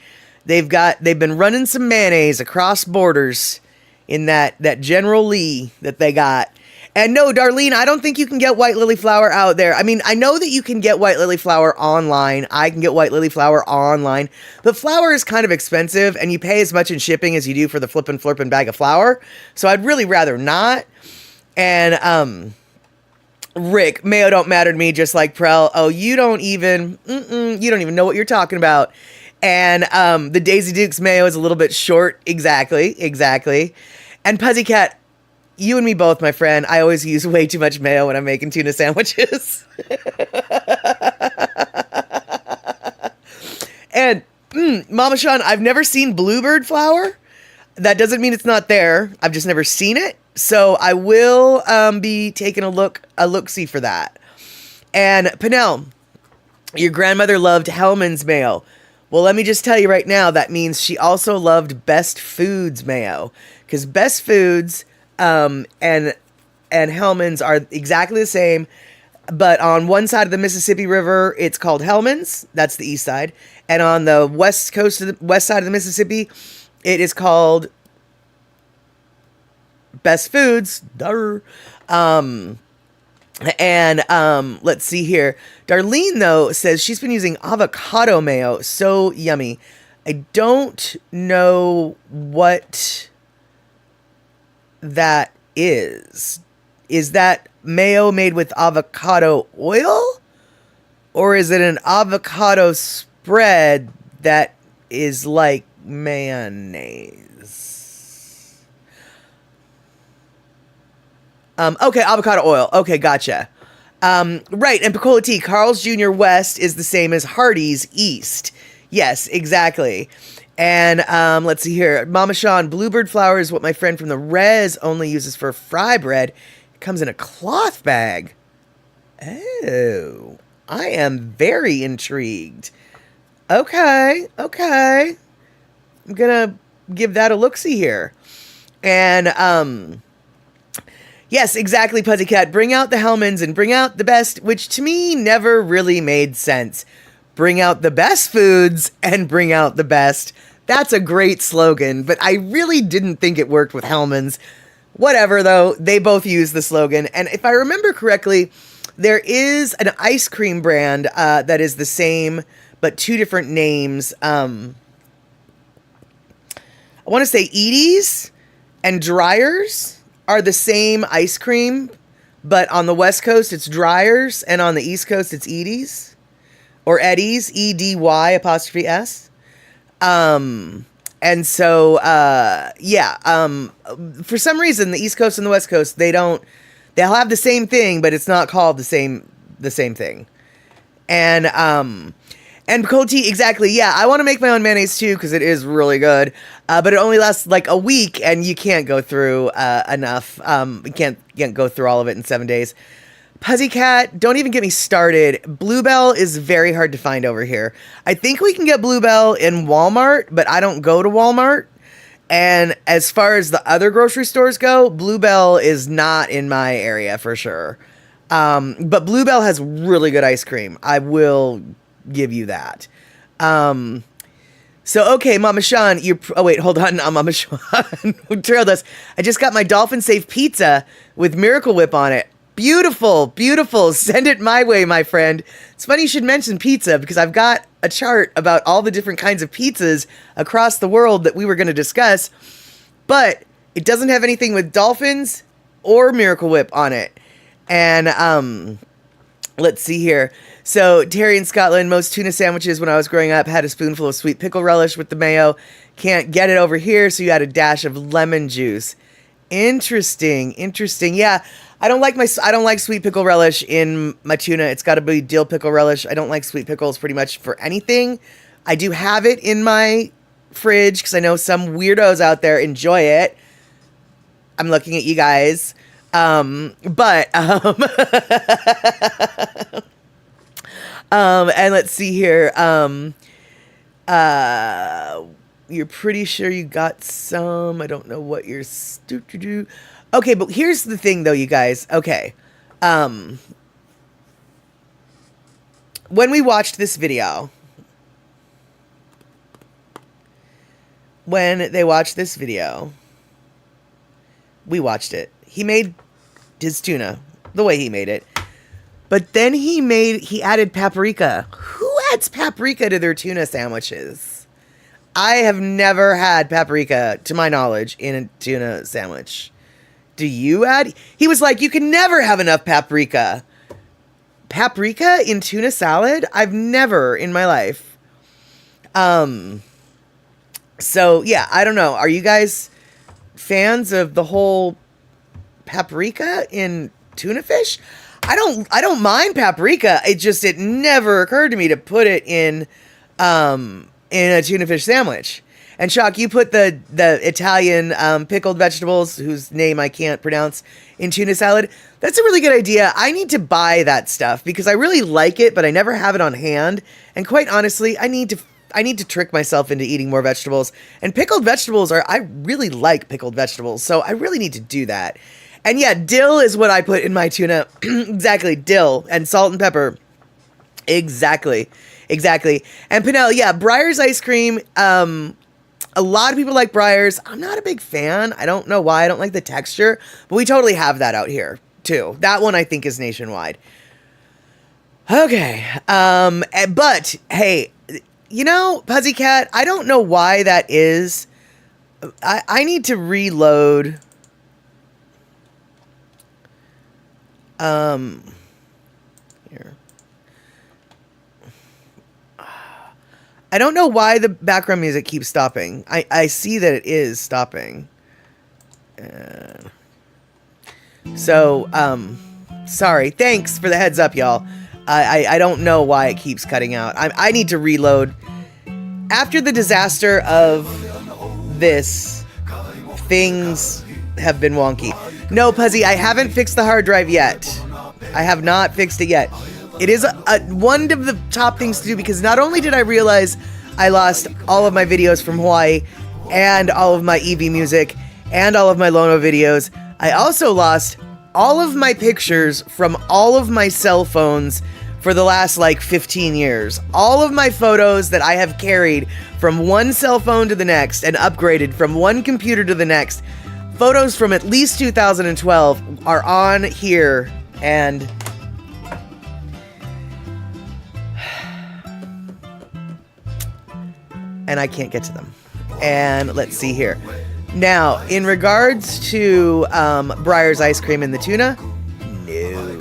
They've been running some mayonnaise across borders in that General Lee that they got. And no, Darlene, I don't think you can get white lily flour out there. I mean, I know that you can get white lily flour online. I can get white lily flour online. But flour is kind of expensive, and you pay as much in shipping as you do for the flippin' flirpin' bag of flour. So I'd really rather not. And, Rick, mayo don't matter to me, just like Prel. Oh, you don't even know what you're talking about. And the Daisy Dukes mayo is a little bit short. Exactly. And Pussycat, you and me both, my friend. I always use way too much mayo when I'm making tuna sandwiches. And Mama Sean, I've never seen bluebird flour. That doesn't mean it's not there. I've just never seen it. So I will be taking a look-see for that. And Pinnell, your grandmother loved Hellman's mayo. Well, let me just tell you right now, that means she also loved Best Foods mayo. Because Best Foods and Hellman's are exactly the same. But on one side of the Mississippi River, it's called Hellman's. That's the east side. And on the west side of the Mississippi, it is called Best Foods. Let's see here. Darlene, though, says she's been using avocado mayo. So yummy. I don't know what that is. Is that mayo made with avocado oil? Or is it an avocado spread that is like mayonnaise? Okay, avocado oil. Okay, gotcha. Right, and Picola Tea, Carl's Jr. West is the same as Hardee's East. Yes, exactly. And let's see here. Mama Sean, bluebird flour is what my friend from the Res only uses for fry bread. It comes in a cloth bag. Oh, I am very intrigued. Okay. I'm gonna give that a look-see here. And, yes, exactly, Pussycat. Bring out the Hellmann's and bring out the best, which to me never really made sense. Bring out the best foods and bring out the best. That's a great slogan, but I really didn't think it worked with Hellmann's. Whatever, though, they both use the slogan. And if I remember correctly, there is an ice cream brand that is the same, but two different names. I want to say Edie's and Dreyer's are the same ice cream, but on the West Coast it's Dreyer's, and on the East Coast it's Edie's, or Eddie's, EDY''S. And so, for some reason, the East Coast and the West Coast, they'll have the same thing, but it's not called the same thing. And Picola Tea, exactly. Yeah, I want to make my own mayonnaise too, because it is really good. But it only lasts like a week, and you can't go through enough. You can't go through all of it in 7 days. Pussycat, don't even get me started. Bluebell is very hard to find over here. I think we can get Bluebell in Walmart, but I don't go to Walmart. And as far as the other grocery stores go, Bluebell is not in my area for sure. But Bluebell has really good ice cream. I will give you that. So, okay, Mama Sean, hold on, Mama Sean, who trailed us. I just got my Dolphin Safe pizza with Miracle Whip on it. Beautiful, beautiful. Send it my way, my friend. It's funny you should mention pizza because I've got a chart about all the different kinds of pizzas across the world that we were going to discuss, but it doesn't have anything with dolphins or Miracle Whip on it. And let's see here. So Terry in Scotland, most tuna sandwiches when I was growing up had a spoonful of sweet pickle relish with the mayo. Can't get it over here, so you add a dash of lemon juice. Interesting. Yeah, I don't like sweet pickle relish in my tuna. It's got to be dill pickle relish. I don't like sweet pickles pretty much for anything. I do have it in my fridge because I know some weirdos out there enjoy it. I'm looking at you guys. And let's see here. You're pretty sure you got some. I don't know what you're Okay, but here's the thing though, you guys. Okay. When we watched this video, we watched it. He made his tuna the way he made it. But then he added paprika. Who adds paprika to their tuna sandwiches? I have never had paprika, to my knowledge, in a tuna sandwich. Do you add? He was like, you can never have enough paprika. Paprika in tuna salad? I've never in my life. So yeah, I don't know. Are you guys fans of the whole paprika in tuna fish? I don't mind paprika. It never occurred to me to put it in a tuna fish sandwich. And Shock, you put the Italian pickled vegetables, whose name I can't pronounce, in tuna salad. That's a really good idea. I need to buy that stuff because I really like it, but I never have it on hand. And quite honestly, I need to trick myself into eating more vegetables. And pickled vegetables I really like pickled vegetables, so I really need to do that. And yeah, dill is what I put in my tuna. Exactly, dill and salt and pepper. Exactly. And Pinnell, yeah, Breyers ice cream. A lot of people like Breyers. I'm not a big fan. I don't know why. I don't like the texture, but we totally have that out here too. That one I think is nationwide. Okay. But hey, you know, Puzzycat, I don't know why that is. I need to reload. Here. I don't know why the background music keeps stopping. I see that it is stopping. Sorry. Thanks for the heads up, y'all. I don't know why it keeps cutting out. I need to reload. After the disaster of this, things have been wonky. No, Puzzy, I haven't fixed the hard drive yet. I have not fixed it yet. It is one of the top things to do because not only did I realize I lost all of my videos from Hawaii and all of my Eevee music and all of my Lono videos, I also lost all of my pictures from all of my cell phones for the last 15 years. All of my photos that I have carried from one cell phone to the next and upgraded from one computer to the next, photos from at least 2012 are on here, and I can't get to them. And let's see here. Now, in regards to Breyers ice cream and the tuna, no.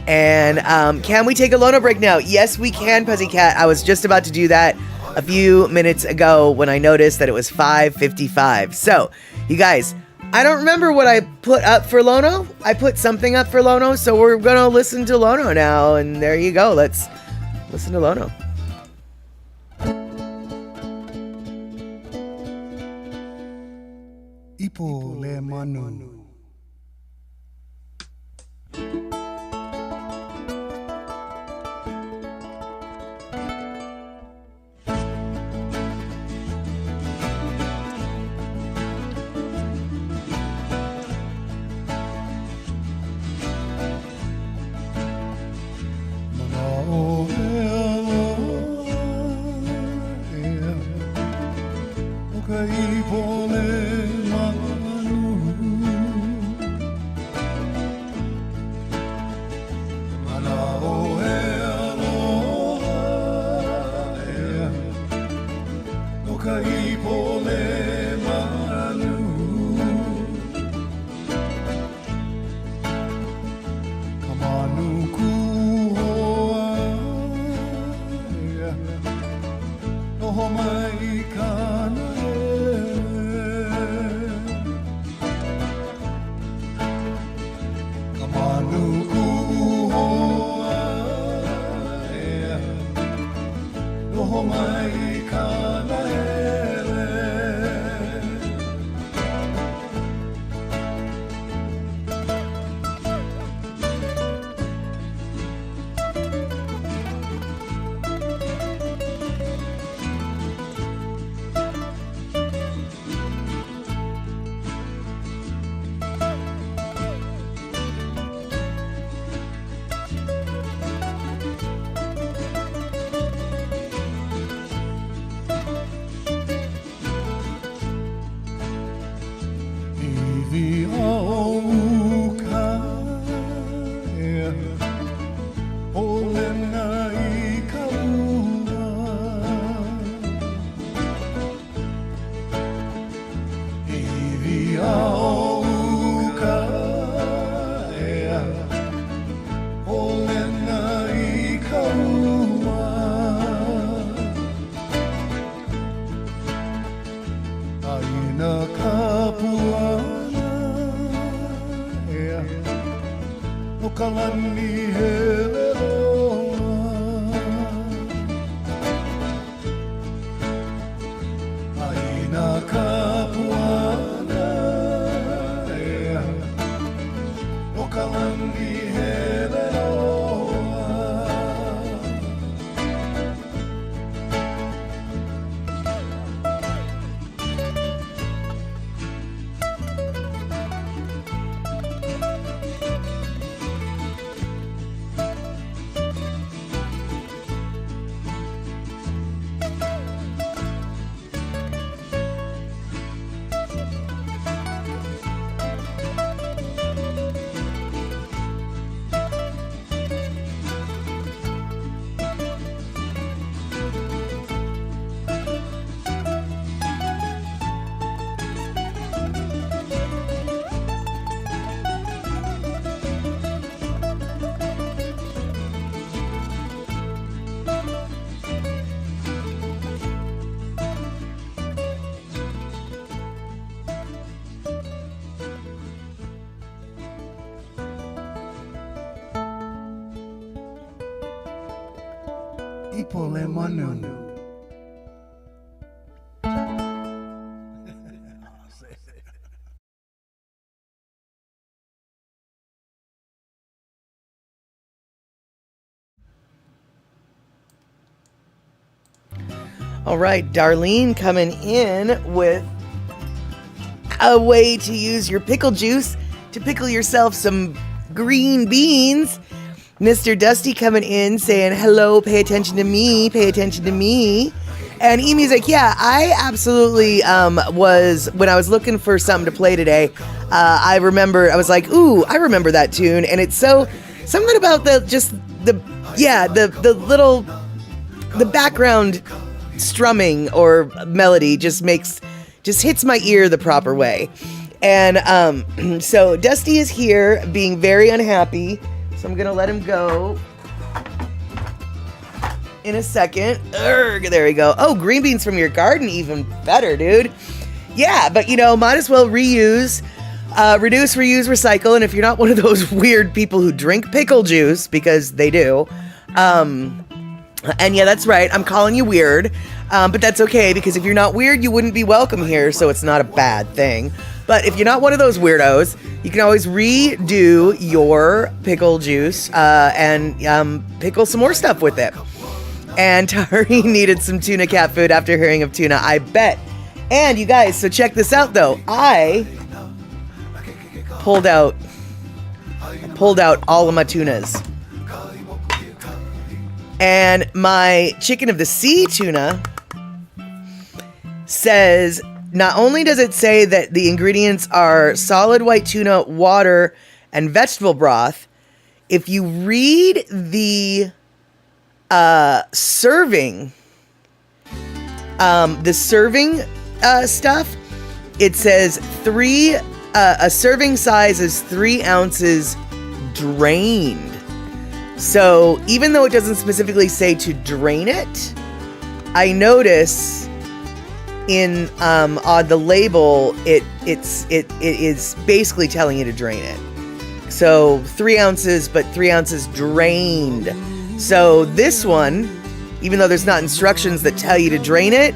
And can we take a Lono break now? Yes, we can, Puzzycat. I was just about to do that a few minutes ago when I noticed that it was 5:55. So, you guys, I don't remember what I put up for Lono. I put something up for Lono, so we're gonna listen to Lono now, and there you go. Let's listen to Lono. Ipo le manu. Okay, ipo le manu. Ipole manu Kamanu kuhoa Noho mai kana Kamanu kuhoa Noho mai kana Iwi au kaya Ole nai kaua Iwi au kaya Ole nai kaua Aina kapuana ea No kalani hele roa Aina kapuana ea No kalani hele roa Ipole manu. All right, Darlene coming in with a way to use your pickle juice to pickle yourself some green beans. Mr. Dusty coming in saying, hello, pay attention to me, pay attention to me. And E-Music, yeah, I absolutely was, when I was looking for something to play today, I was like, ooh, I remember that tune. And it's something about the background strumming or melody just hits my ear the proper way. And so Dusty is here being very unhappy. So I'm going to let him go in a second. Urgh, there we go. Oh, green beans from your garden, even better, dude. Yeah, but might as well reuse, reduce, reuse, recycle. And if you're not one of those weird people who drink pickle juice, because they do, and yeah, that's right, I'm calling you weird, but that's okay, because if you're not weird, you wouldn't be welcome here, so it's not a bad thing. But if you're not one of those weirdos, you can always redo your pickle juice and pickle some more stuff with it. And Tari needed some tuna cat food after hearing of tuna, I bet. And you guys, so check this out though. I pulled out all of my tunas. And my chicken of the sea tuna says, not only does it say that the ingredients are solid white tuna, water, and vegetable broth, if you read the serving stuff, it says a serving size is 3 ounces drained. So even though it doesn't specifically say to drain it, I notice in on the label it is basically telling you to drain it. So 3 ounces, but 3 ounces drained. So this one, even though there's not instructions that tell you to drain it,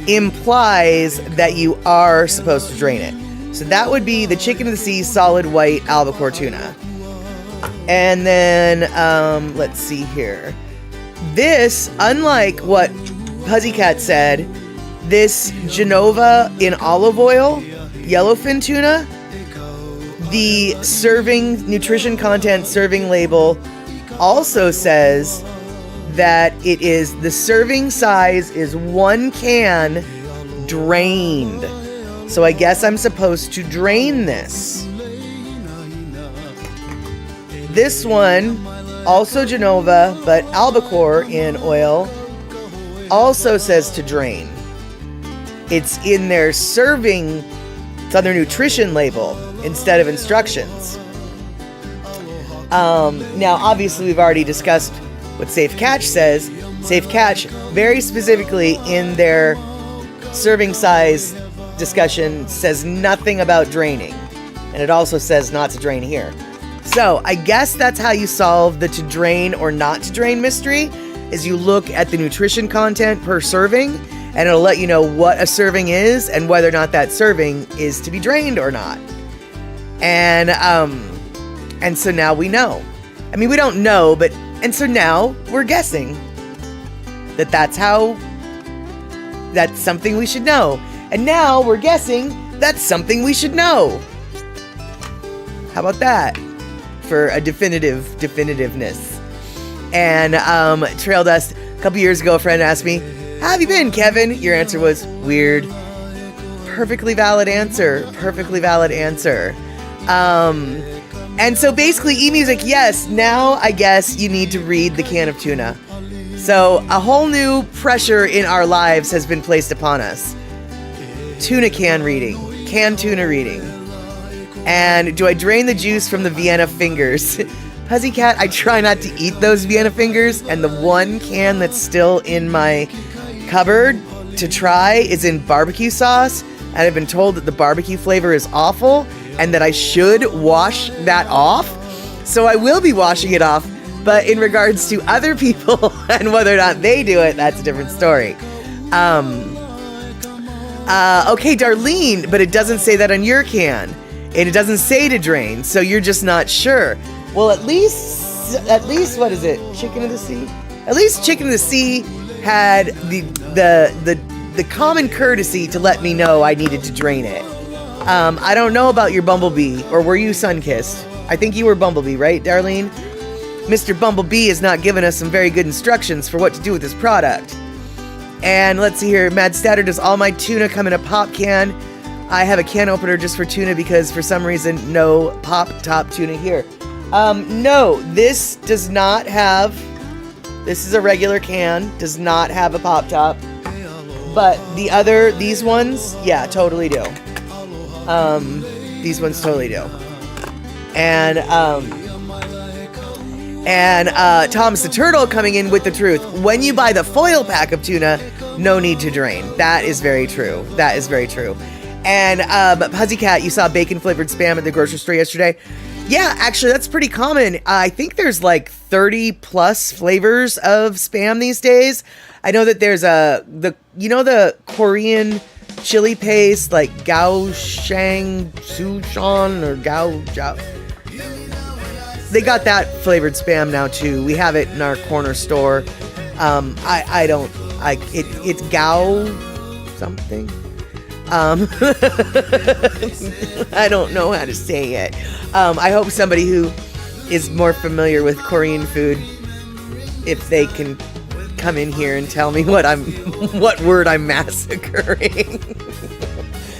implies that you are supposed to drain it. So that would be the Chicken of the Sea solid white albacore tuna. And then, let's see here. This, unlike what Pussycat said, this Genova in olive oil, yellowfin tuna, the serving nutrition content serving label also says that it is the serving size is 1 can drained. So I guess I'm supposed to drain this. This one, also Genova, but albacore in oil, also says to drain. It's in their serving, it's on their nutrition label instead of instructions. Now, obviously, we've already discussed what Safe Catch says. Safe Catch, very specifically in their serving size discussion, says nothing about draining. And it also says not to drain here. So, I guess that's how you solve the to drain or not to drain mystery, is you look at the nutrition content per serving, and it'll let you know what a serving is and whether or not that serving is to be drained or not. And so now we know. I mean, we don't know, but, and so now we're guessing that that's something we should know. And now we're guessing that's something we should know. How about that? For a definitiveness. And Trail Dust, a couple years ago, a friend asked me, "How have you been, Kevin?" Your answer was weird. Perfectly valid answer. And so basically, eMusic, yes, now I guess you need to read the can of tuna. So a whole new pressure in our lives has been placed upon us. Tuna can reading. Can tuna reading. And do I drain the juice from the Vienna fingers? Pussycat, I try not to eat those Vienna fingers, and the one can that's still in my cupboard to try is in barbecue sauce, and I've been told that the barbecue flavor is awful, and that I should wash that off. So I will be washing it off, but in regards to other people and whether or not they do it, that's a different story. Okay, Darlene, but it doesn't say that on your can. And it doesn't say to drain, so you're just not sure. Well, at least, what is it? Chicken of the Sea? At least Chicken of the Sea had the common courtesy to let me know I needed to drain it. I don't know about your Bumblebee, or were you sun-kissed? I think you were Bumblebee, right, Darlene? Mr. Bumblebee has not given us some very good instructions for what to do with this product. And let's see here, Mad Statter, does all my tuna come in a pop can? I have a can opener just for tuna because for some reason, no pop top tuna here. No, this does not have, this is a regular can, does not have a pop top. But these ones, yeah, totally do. These ones totally do. And Thomas the Turtle coming in with the truth. When you buy the foil pack of tuna, no need to drain. That is very true. That is very true. And Pussycat, you saw bacon flavored Spam at the grocery store yesterday. Yeah, actually, that's pretty common. I think there's like 30 plus flavors of Spam these days. I know that there's the Korean chili paste, like Gaoshang Sushan or Gaojao. They got that flavored Spam now too. We have it in our corner store. It's Gao something. I don't know how to say it. I hope somebody who is more familiar with Korean food, if they can come in here and tell me what word I'm massacring.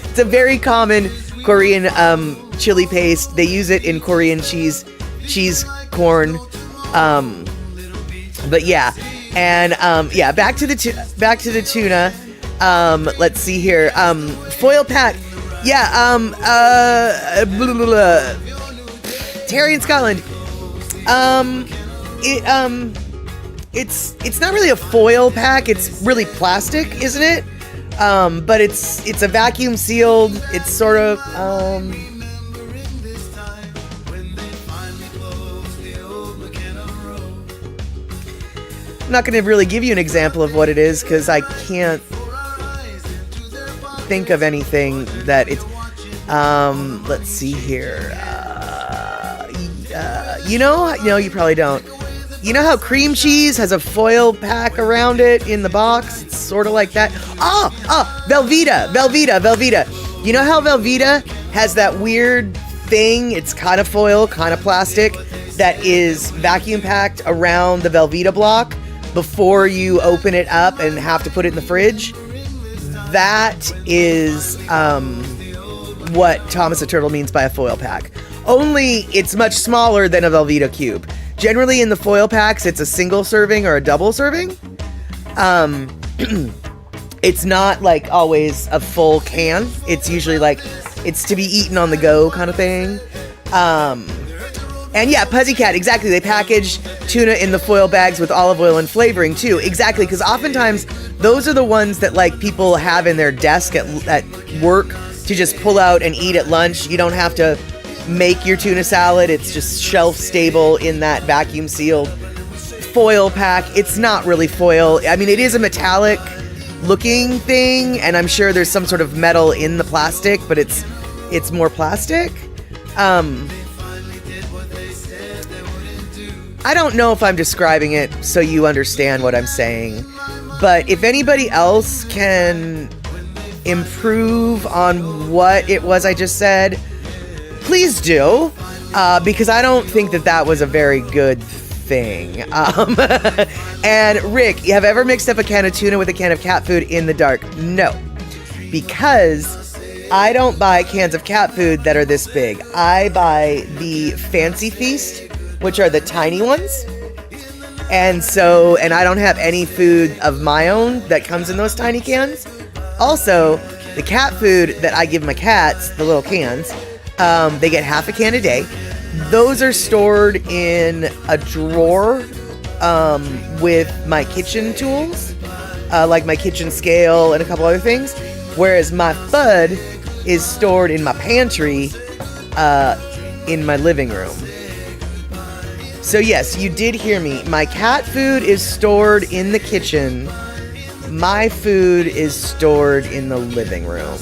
It's a very common Korean chili paste. They use it in Korean cheese corn. But yeah, and back to the tuna. Let's see here. Foil pack. Yeah, blah, blah, blah. Terry in Scotland. It's not really a foil pack. It's really plastic, isn't it? But it's a vacuum sealed. It's sort of, I'm not going to really give you an example of what it is because I can't think of anything that it's. Let's see here. No, you probably don't. You know how cream cheese has a foil pack around it in the box? It's sort of like that. Velveeta. You know how Velveeta has that weird thing? It's kind of foil, kind of plastic, that is vacuum packed around the Velveeta block before you open it up and have to put it in the fridge. That is what Thomas the Turtle means by a foil pack. Only it's much smaller than a Velveeta cube. Generally in the foil packs, it's a single serving or a double serving. It's not like always a full can. It's usually like, it's to be eaten on the go kind of thing. And yeah, Puzzycat, exactly. They package tuna in the foil bags with olive oil and flavoring too. Exactly, because oftentimes those are the ones that like people have in their desk at work to just pull out and eat at lunch. You don't have to make your tuna salad. It's just shelf stable in that vacuum sealed foil pack. It's not really foil. I mean, it is a metallic looking thing, and I'm sure there's some sort of metal in the plastic, but it's more plastic. I don't know if I'm describing it so you understand what I'm saying, but if anybody else can improve on what it was I just said, please do, because I don't think that was a very good thing. And Rick, you have ever mixed up a can of tuna with a can of cat food in the dark? No, because I don't buy cans of cat food that are this big. I buy the Fancy Feast, which are the tiny ones. And I don't have any food of my own that comes in those tiny cans. Also, the cat food that I give my cats, the little cans, they get half a can a day. Those are stored in a drawer with my kitchen tools, like my kitchen scale and a couple other things. Whereas my FUD is stored in my pantry in my living room. So yes, you did hear me. My cat food is stored in the kitchen. My food is stored in the living room.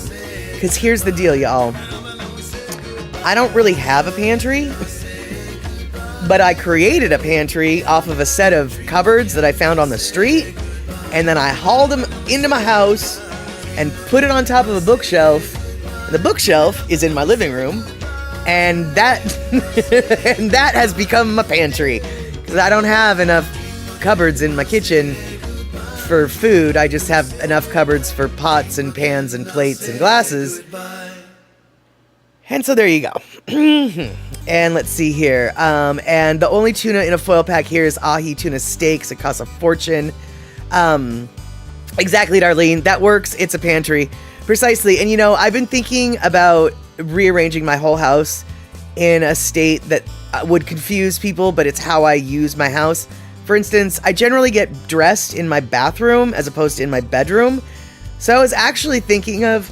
Because here's the deal, y'all. I don't really have a pantry, but I created a pantry off of a set of cupboards that I found on the street, and then I hauled them into my house and put it on top of a bookshelf. The bookshelf is in my living room, and that and that has become my pantry, because I don't have enough cupboards in my kitchen for food. I just have enough cupboards for pots and pans and plates and glasses. And so there you go. And let's see here. And the only tuna in a foil pack here is ahi tuna steaks. It costs a fortune. Exactly, Darlene. That works. It's a pantry. Precisely. And I've been thinking about rearranging my whole house in a state that would confuse people, but it's how I use my house. For instance, I generally get dressed in my bathroom as opposed to in my bedroom. So I was actually thinking of,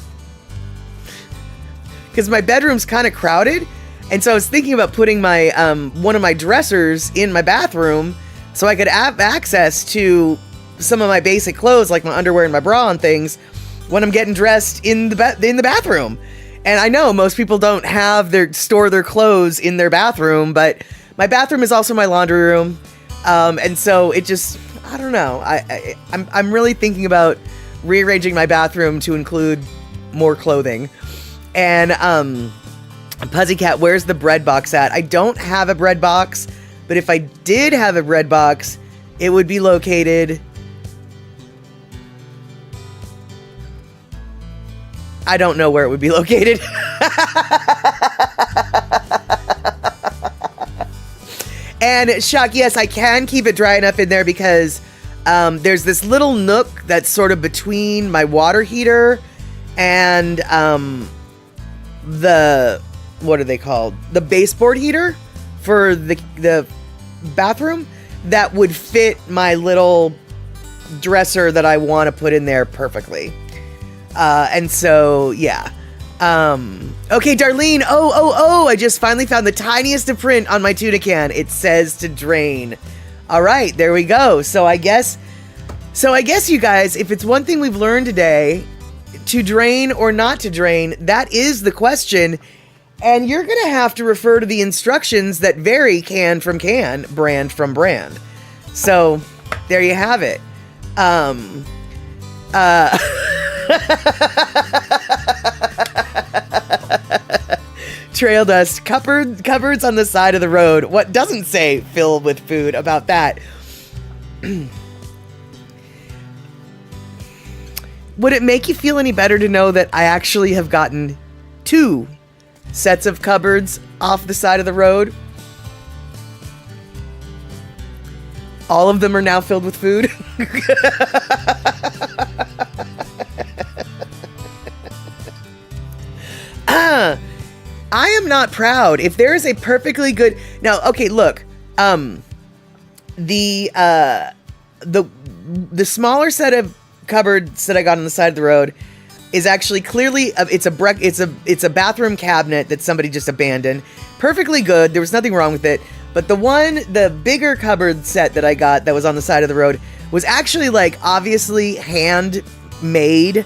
because my bedroom's kind of crowded, and so I was thinking about putting my one of my dressers in my bathroom so I could have access to some of my basic clothes, like my underwear and my bra and things, when I'm getting dressed in the bathroom. And I know most people don't store their clothes in their bathroom, but my bathroom is also my laundry room, and so it just, I don't know. I'm really thinking about rearranging my bathroom to include more clothing. And Puzzycat, where's the bread box at? I don't have a bread box, but if I did have a bread box, it would be located. I don't know where it would be located. And Shock, yes, I can keep it dry enough in there because There's this little nook that's sort of between my water heater and the, what are they called? The baseboard heater for the bathroom that would fit my little dresser that I want to put in there perfectly. And so, yeah. Okay, Darlene. I just finally found the tiniest of print on my tuna can. It says to drain. All right, there we go. So I guess you guys, if it's one thing we've learned today, to drain or not to drain, that is the question. And you're going to have to refer to the instructions that vary can from can, brand from brand. So there you have it. Trail dust, cupboards on the side of the road. What doesn't say filled with food about that? Would it make you feel any better to know that I actually have gotten 2 sets of cupboards off the side of the road? All of them are now filled with food. I am not proud. If there is a perfectly good... Now, okay, look. The smaller set of cupboards that I got on the side of the road is actually clearly... It's a bathroom cabinet that somebody just abandoned. Perfectly good. There was nothing wrong with it. But the bigger cupboard set that I got that was on the side of the road was actually, like, obviously handmade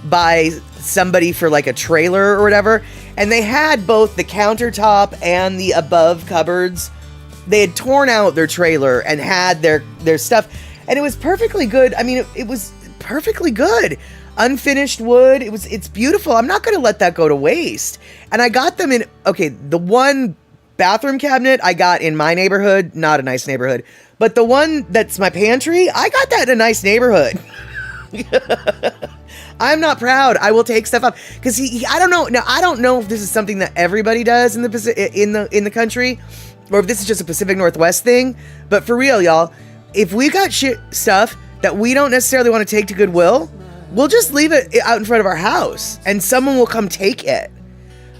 by somebody for, like, a trailer or whatever. And they had both the countertop and the above cupboards. They had torn out their trailer and had their stuff. And it was perfectly good. I mean, it was perfectly good. Unfinished wood. It's beautiful. I'm not going to let that go to waste. And I got them in, okay, the one bathroom cabinet I got in my neighborhood, not a nice neighborhood, but the one that's my pantry, I got that in a nice neighborhood. I'm not proud. I will take stuff up because I don't know. Now I don't know if this is something that everybody does in the country, or if this is just a Pacific Northwest thing. But for real, y'all, if we got stuff that we don't necessarily want to take to Goodwill, we'll just leave it out in front of our house, and someone will come take it.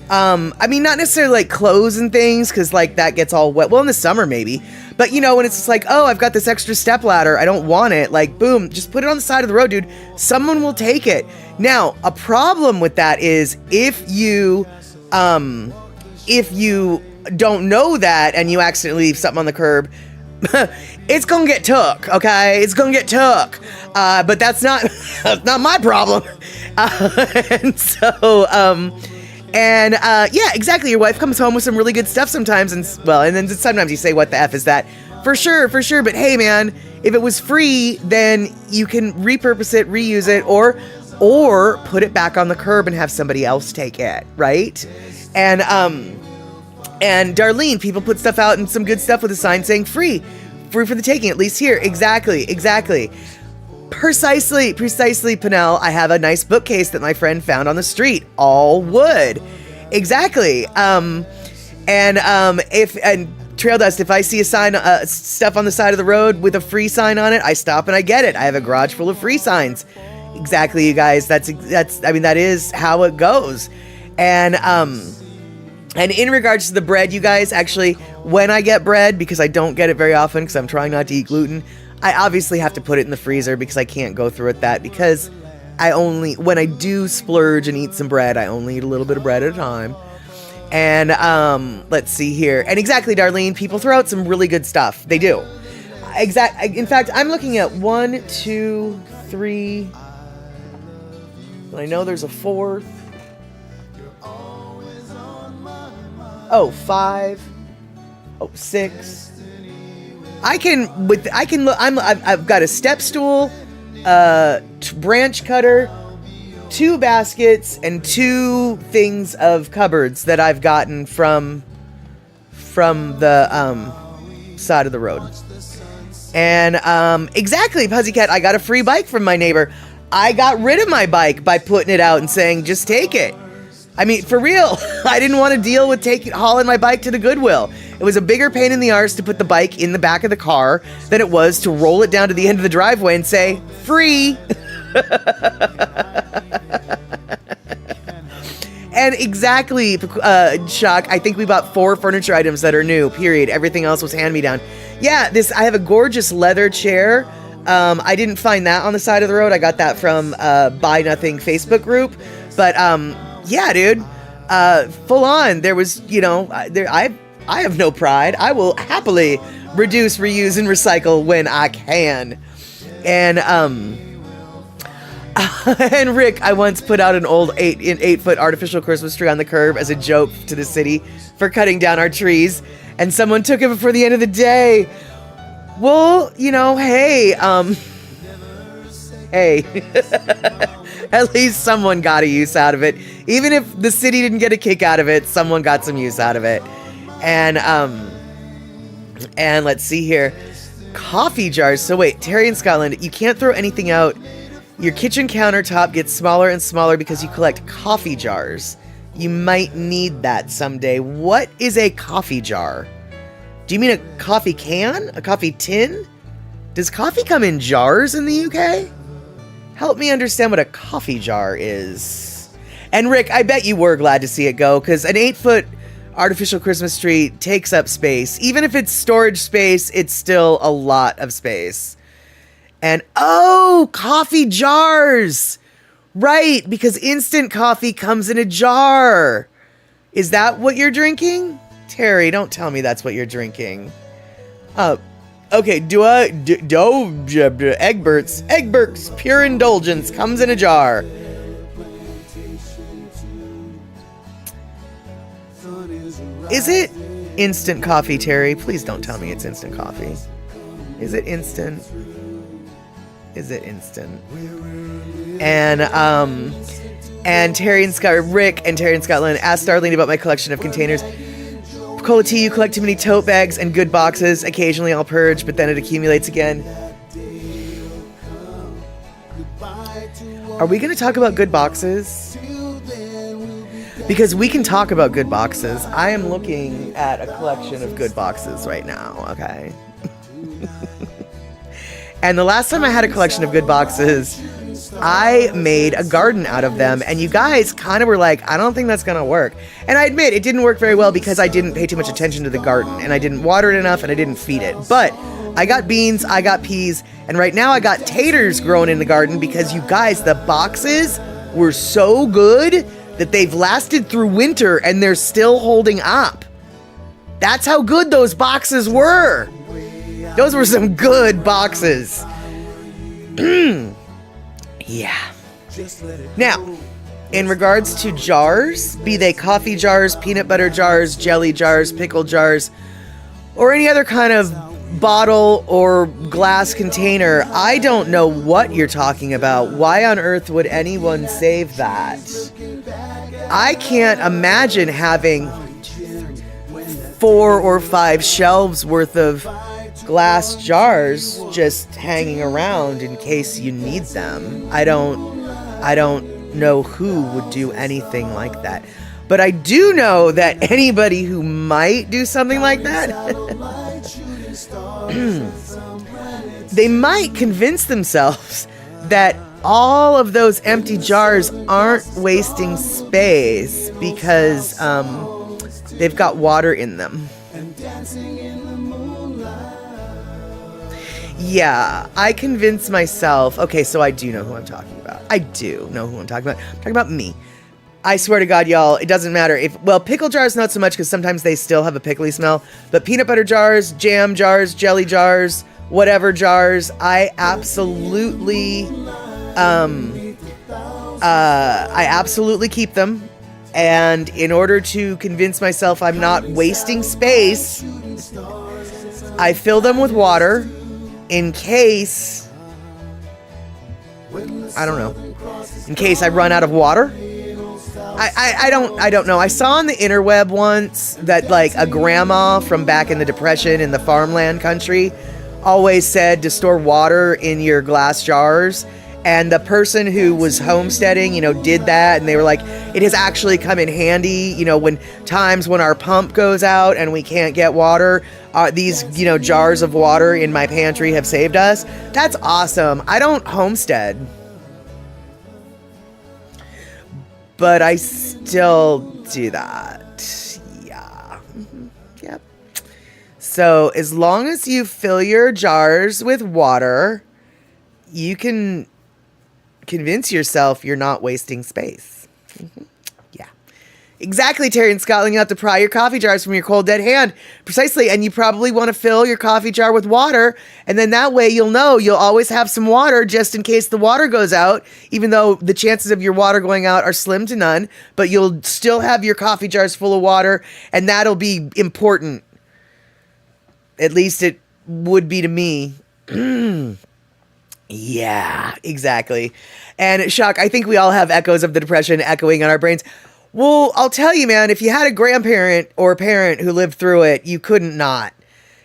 I mean, not necessarily like clothes and things, because like that gets all wet. Well, in the summer maybe, but you know, when it's just like, oh, I've got this extra step ladder, I don't want it. Like, boom, just put it on the side of the road, dude. Someone will take it. Now, a problem with that is if you don't know that and you accidentally leave something on the curb, it's gonna get took. Okay, it's gonna get took. But that's not my problem. Yeah, exactly. Your wife comes home with some really good stuff sometimes, and then sometimes you say, "What the F is that?" For sure. But hey, man, if it was free, then you can repurpose it, reuse it, or put it back on the curb and have somebody else take it, right? And Darlene, people put stuff out and some good stuff with a sign saying free for the taking, at least here. Exactly. Precisely, Pinnell. I have a nice bookcase that my friend found on the street, all wood. Exactly. If Trail Dust, if I see a sign, stuff on the side of the road with a free sign on it, I stop and I get it. I have a garage full of free signs. Exactly, you guys. That is how it goes. And in regards to the bread, you guys, actually, when I get bread, because I don't get it very often because I'm trying not to eat gluten, I obviously have to put it in the freezer because I can't go through it because when I do splurge and eat some bread, I only eat a little bit of bread at a time. And let's see here. And exactly, Darlene, people throw out some really good stuff. They do. In fact, I'm looking at 1, 2, 3. And I know there's a 4th. Oh, 5. Oh, 6. I've got a step stool, branch cutter, 2 baskets, and 2 things of cupboards that I've gotten from the side of the road. And exactly, Pussycat, I got a free bike from my neighbor. I got rid of my bike by putting it out and saying, just take it. I mean, for real, I didn't want to deal with hauling my bike to the Goodwill. It was a bigger pain in the arse to put the bike in the back of the car than it was to roll it down to the end of the driveway and say, free. And exactly, Shock, I think we bought 4 furniture items that are new, period. Everything else was hand-me-down. Yeah, I have a gorgeous leather chair. I didn't find that on the side of the road. I got that from Buy Nothing Facebook group. But yeah, dude, full on. There was, I have no pride. I will happily reduce, reuse, and recycle when I can. And and Rick, I once put out an old 8-foot artificial Christmas tree on the curb as a joke to the city for cutting down our trees, and someone took it before the end of the day. Well, hey, at least someone got a use out of it. Even if the city didn't get a kick out of it, someone got some use out of it. And let's see here. Coffee jars. So wait, Terry in Scotland, you can't throw anything out. Your kitchen countertop gets smaller and smaller because you collect coffee jars. You might need that someday. What is a coffee jar? Do you mean a coffee can? A coffee tin? Does coffee come in jars in the UK? Help me understand what a coffee jar is. And Rick, I bet you were glad to see it go, because an 8-foot artificial Christmas tree takes up space. Even if it's storage space, it's still a lot of space. And coffee jars! Right, because instant coffee comes in a jar. Is that what you're drinking? Terry, don't tell me that's what you're drinking. Okay, Egbert's Pure Indulgence comes in a jar. Is it instant coffee, Terry? Please don't tell me it's instant coffee. Is it instant? Is it instant? And Terry and Rick and Terry in Scotland asked Darlene about my collection of containers. Cola T, you collect too many tote bags and good boxes. Occasionally I'll purge, but then it accumulates again. Are we going to talk about good boxes? Because we can talk about good boxes. I am looking at a collection of good boxes right now, okay? And the last time I had a collection of good boxes, I made a garden out of them, and you guys kind of were like, I don't think that's gonna work. And I admit, it didn't work very well because I didn't pay too much attention to the garden, and I didn't water it enough, and I didn't feed it. But I got beans, I got peas, and right now I got taters growing in the garden because you guys, the boxes were so good that they've lasted through winter and they're still holding up. That's how good those boxes were. Those were some good boxes. Yeah. Now, in regards to jars, be they coffee jars, peanut butter jars, jelly jars, pickle jars, or any other kind of bottle or glass container, I don't know what you're talking about. Why on earth would anyone save that? I can't imagine having 4 or 5 shelves worth of glass jars just hanging around in case you need them. I don't know who would do anything like that. But I do know that anybody who might do something like that, they might convince themselves that all of those empty jars aren't wasting space because they've got water in them. Yeah, I convinced myself. Okay, so I do know who I'm talking about. I do know who I'm talking about. I'm talking about me. I swear to God, y'all, it doesn't matter. Pickle jars, not so much, because sometimes they still have a pickly smell. But peanut butter jars, jam jars, jelly jars, whatever jars, I absolutely keep them. And in order to convince myself I'm not wasting space, I fill them with water in case, I don't know, in case I run out of water. I don't know. I saw on the interweb once that like a grandma from back in the Depression in the farmland country always said to store water in your glass jars. And the person who was homesteading, did that, and they were like, it has actually come in handy, when times when our pump goes out and we can't get water, these, jars of water in my pantry have saved us. That's awesome. I don't homestead, but I still do that. Yeah. Yep. So as long as you fill your jars with water, you can convince yourself you're not wasting space. Yeah. Exactly, Terry in Scotland. You have to pry your coffee jars from your cold, dead hand. Precisely. And you probably want to fill your coffee jar with water. And then that way you'll know you'll always have some water just in case the water goes out, even though the chances of your water going out are slim to none. But you'll still have your coffee jars full of water. And that'll be important. At least it would be to me. Yeah, exactly. And Shock, I think we all have echoes of the Depression echoing in our brains. Well, I'll tell you, man, if you had a grandparent or a parent who lived through it, you couldn't not.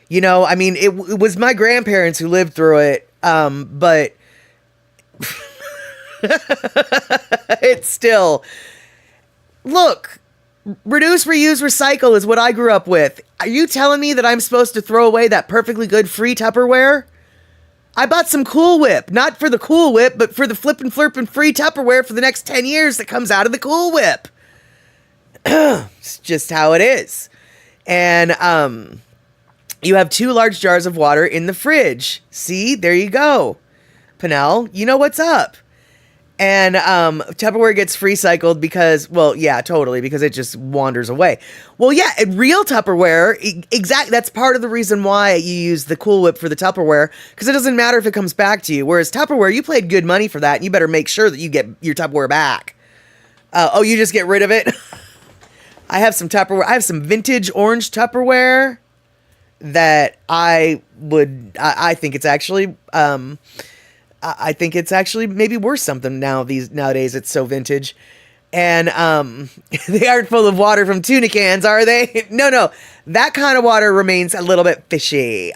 I mean, it was my grandparents who lived through it, but it's still... Look, reduce, reuse, recycle is what I grew up with. Are you telling me that I'm supposed to throw away that perfectly good free Tupperware? I bought some Cool Whip, not for the Cool Whip, but for the flippin' flirpin' free Tupperware for the next 10 years that comes out of the Cool Whip. It's just how it is. And you have 2 large jars of water in the fridge. See, there you go. Pinnell, you know what's up. And Tupperware gets free cycled because, well, yeah, totally, because it just wanders away. Well, yeah, real Tupperware, exactly. That's part of the reason why you use the Cool Whip for the Tupperware, because it doesn't matter if it comes back to you. Whereas Tupperware, you paid good money for that, and you better make sure that you get your Tupperware back. Oh, you just get rid of it? I have some Tupperware. I have some vintage orange Tupperware that I think it's actually... I think it's actually maybe worth something nowadays. It's so vintage. And they aren't full of water from tuna cans, are they? No. That kind of water remains a little bit fishy.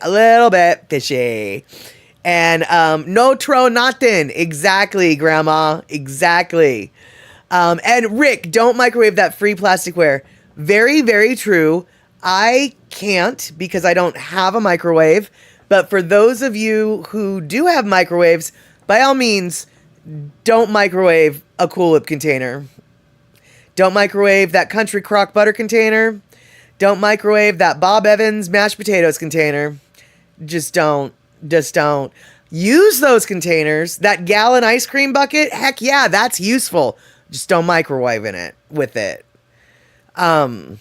And no tro nothing. Exactly, Grandma. Exactly. And Rick, don't microwave that free plasticware. Very, very true. I can't because I don't have a microwave. But for those of you who do have microwaves, by all means, don't microwave a Cool Whip container. Don't microwave that Country Crock butter container. Don't microwave that Bob Evans mashed potatoes container. Just don't. Use those containers. That gallon ice cream bucket, heck yeah, that's useful. Just don't microwave with it. And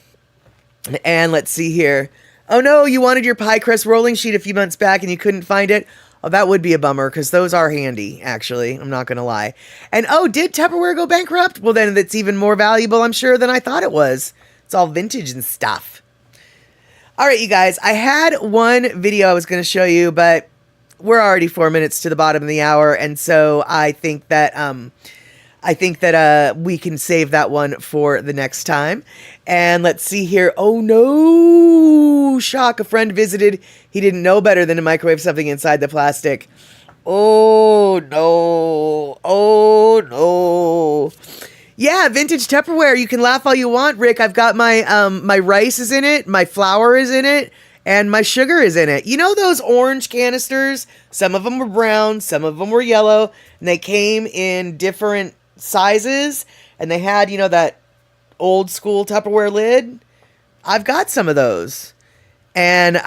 let's see here. Oh no, you wanted your pie crust rolling sheet a few months back and you couldn't find it? Oh, that would be a bummer because those are handy, actually. I'm not going to lie. And oh, did Tupperware go bankrupt? Well, then it's even more valuable, I'm sure, than I thought it was. It's all vintage and stuff. All right, you guys, I had one video I was going to show you, but we're already 4 minutes to the bottom of the hour. And so I think that we can save that one for the next time. And let's see here. Oh no, Shock. A friend visited. He didn't know better than to microwave something inside the plastic. Oh no. Yeah, vintage Tupperware. You can laugh all you want, Rick. I've got my rice is in it, my flour is in it, and my sugar is in it. You know those orange canisters? Some of them were brown, some of them were yellow, and they came in different sizes, and they had, that old school Tupperware lid. I've got some of those. And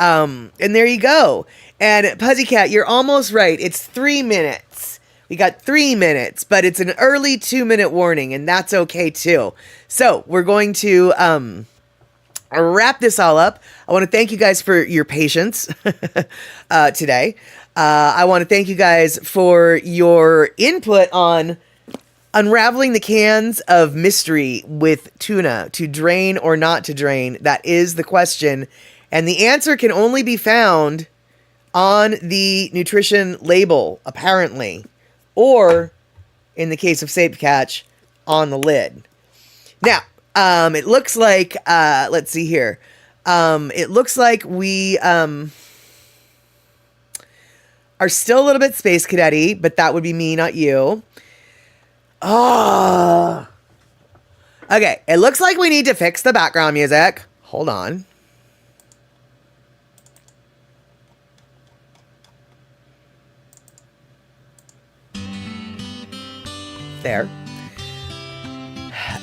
there you go. And Pussycat, you're almost right. It's 3 minutes. We got 3 minutes, but it's an early 2-minute warning, and that's okay too. So we're going to wrap this all up. I want to thank you guys for your patience today. I want to thank you guys for your input on unraveling the cans of mystery with tuna, to drain or not to drain. That is the question. And the answer can only be found on the nutrition label, apparently. Or, in the case of Safe Catch, on the lid. Now, it looks like, let's see here. It looks like we, are still a little bit Space Cadet-y, but that would be me, not you. Oh. Okay, it looks like we need to fix the background music. Hold on. There.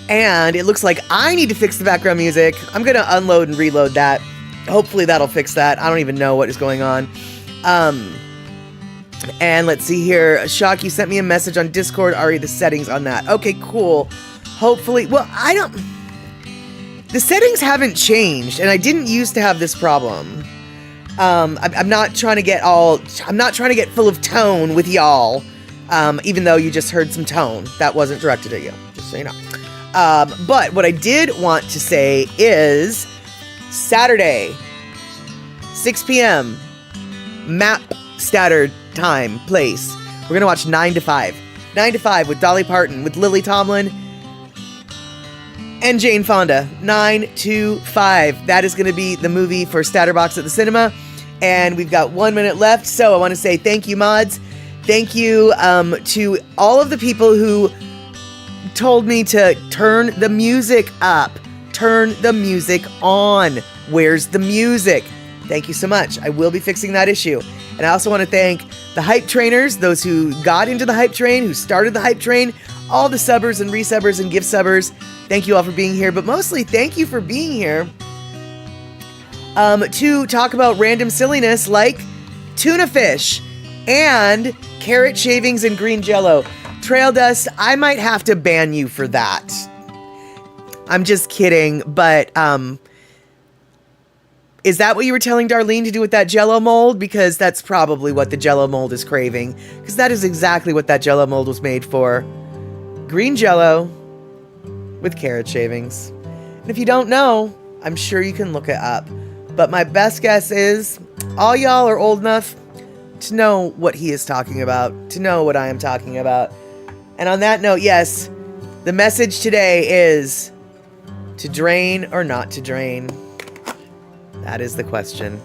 And it looks like I need to fix the background music. I'm going to unload and reload that. Hopefully that'll fix that. I don't even know what is going on. And let's see here. Shock, you sent me a message on Discord. Already the settings on that. Okay, cool. Hopefully, well, the settings haven't changed, and I didn't used to have this problem. I'm not trying to get full of tone with y'all. Even though you just heard some tone that wasn't directed at you, just so you know. But what I did want to say is Saturday, 6 p.m. map standard time, place. We're going to watch 9 to 5. 9 to 5 with Dolly Parton, with Lily Tomlin, and Jane Fonda. 9 to 5. That is going to be the movie for Statterbox at the cinema. And we've got 1 minute left. So I want to say thank you, mods. Thank you to all of the people who told me to turn the music up. Turn the music on. Where's the music? Thank you so much. I will be fixing that issue. And I also want to thank the hype trainers, those who got into the hype train, who started the hype train, all the subbers and resubbers and gift subbers. Thank you all for being here, but mostly thank you for being here to talk about random silliness like tuna fish and carrot shavings and green jello. Trail Dust, I might have to ban you for that. I'm just kidding, but is that what you were telling Darlene to do with that jello mold? Because that's probably what the jello mold is craving. Because that is exactly what that jello mold was made for. Green jello with carrot shavings. And if you don't know, I'm sure you can look it up. But my best guess is all y'all are old enough to know what he is talking about, to know what I am talking about. And on that note, yes, the message today is to drain or not to drain. That is the question.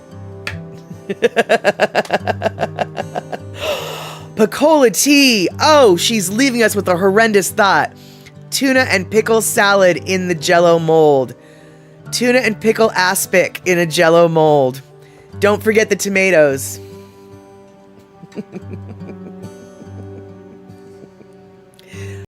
Picola tea. Oh, she's leaving us with a horrendous thought. Tuna and pickle salad in the jello mold. Tuna and pickle aspic in a jello mold. Don't forget the tomatoes.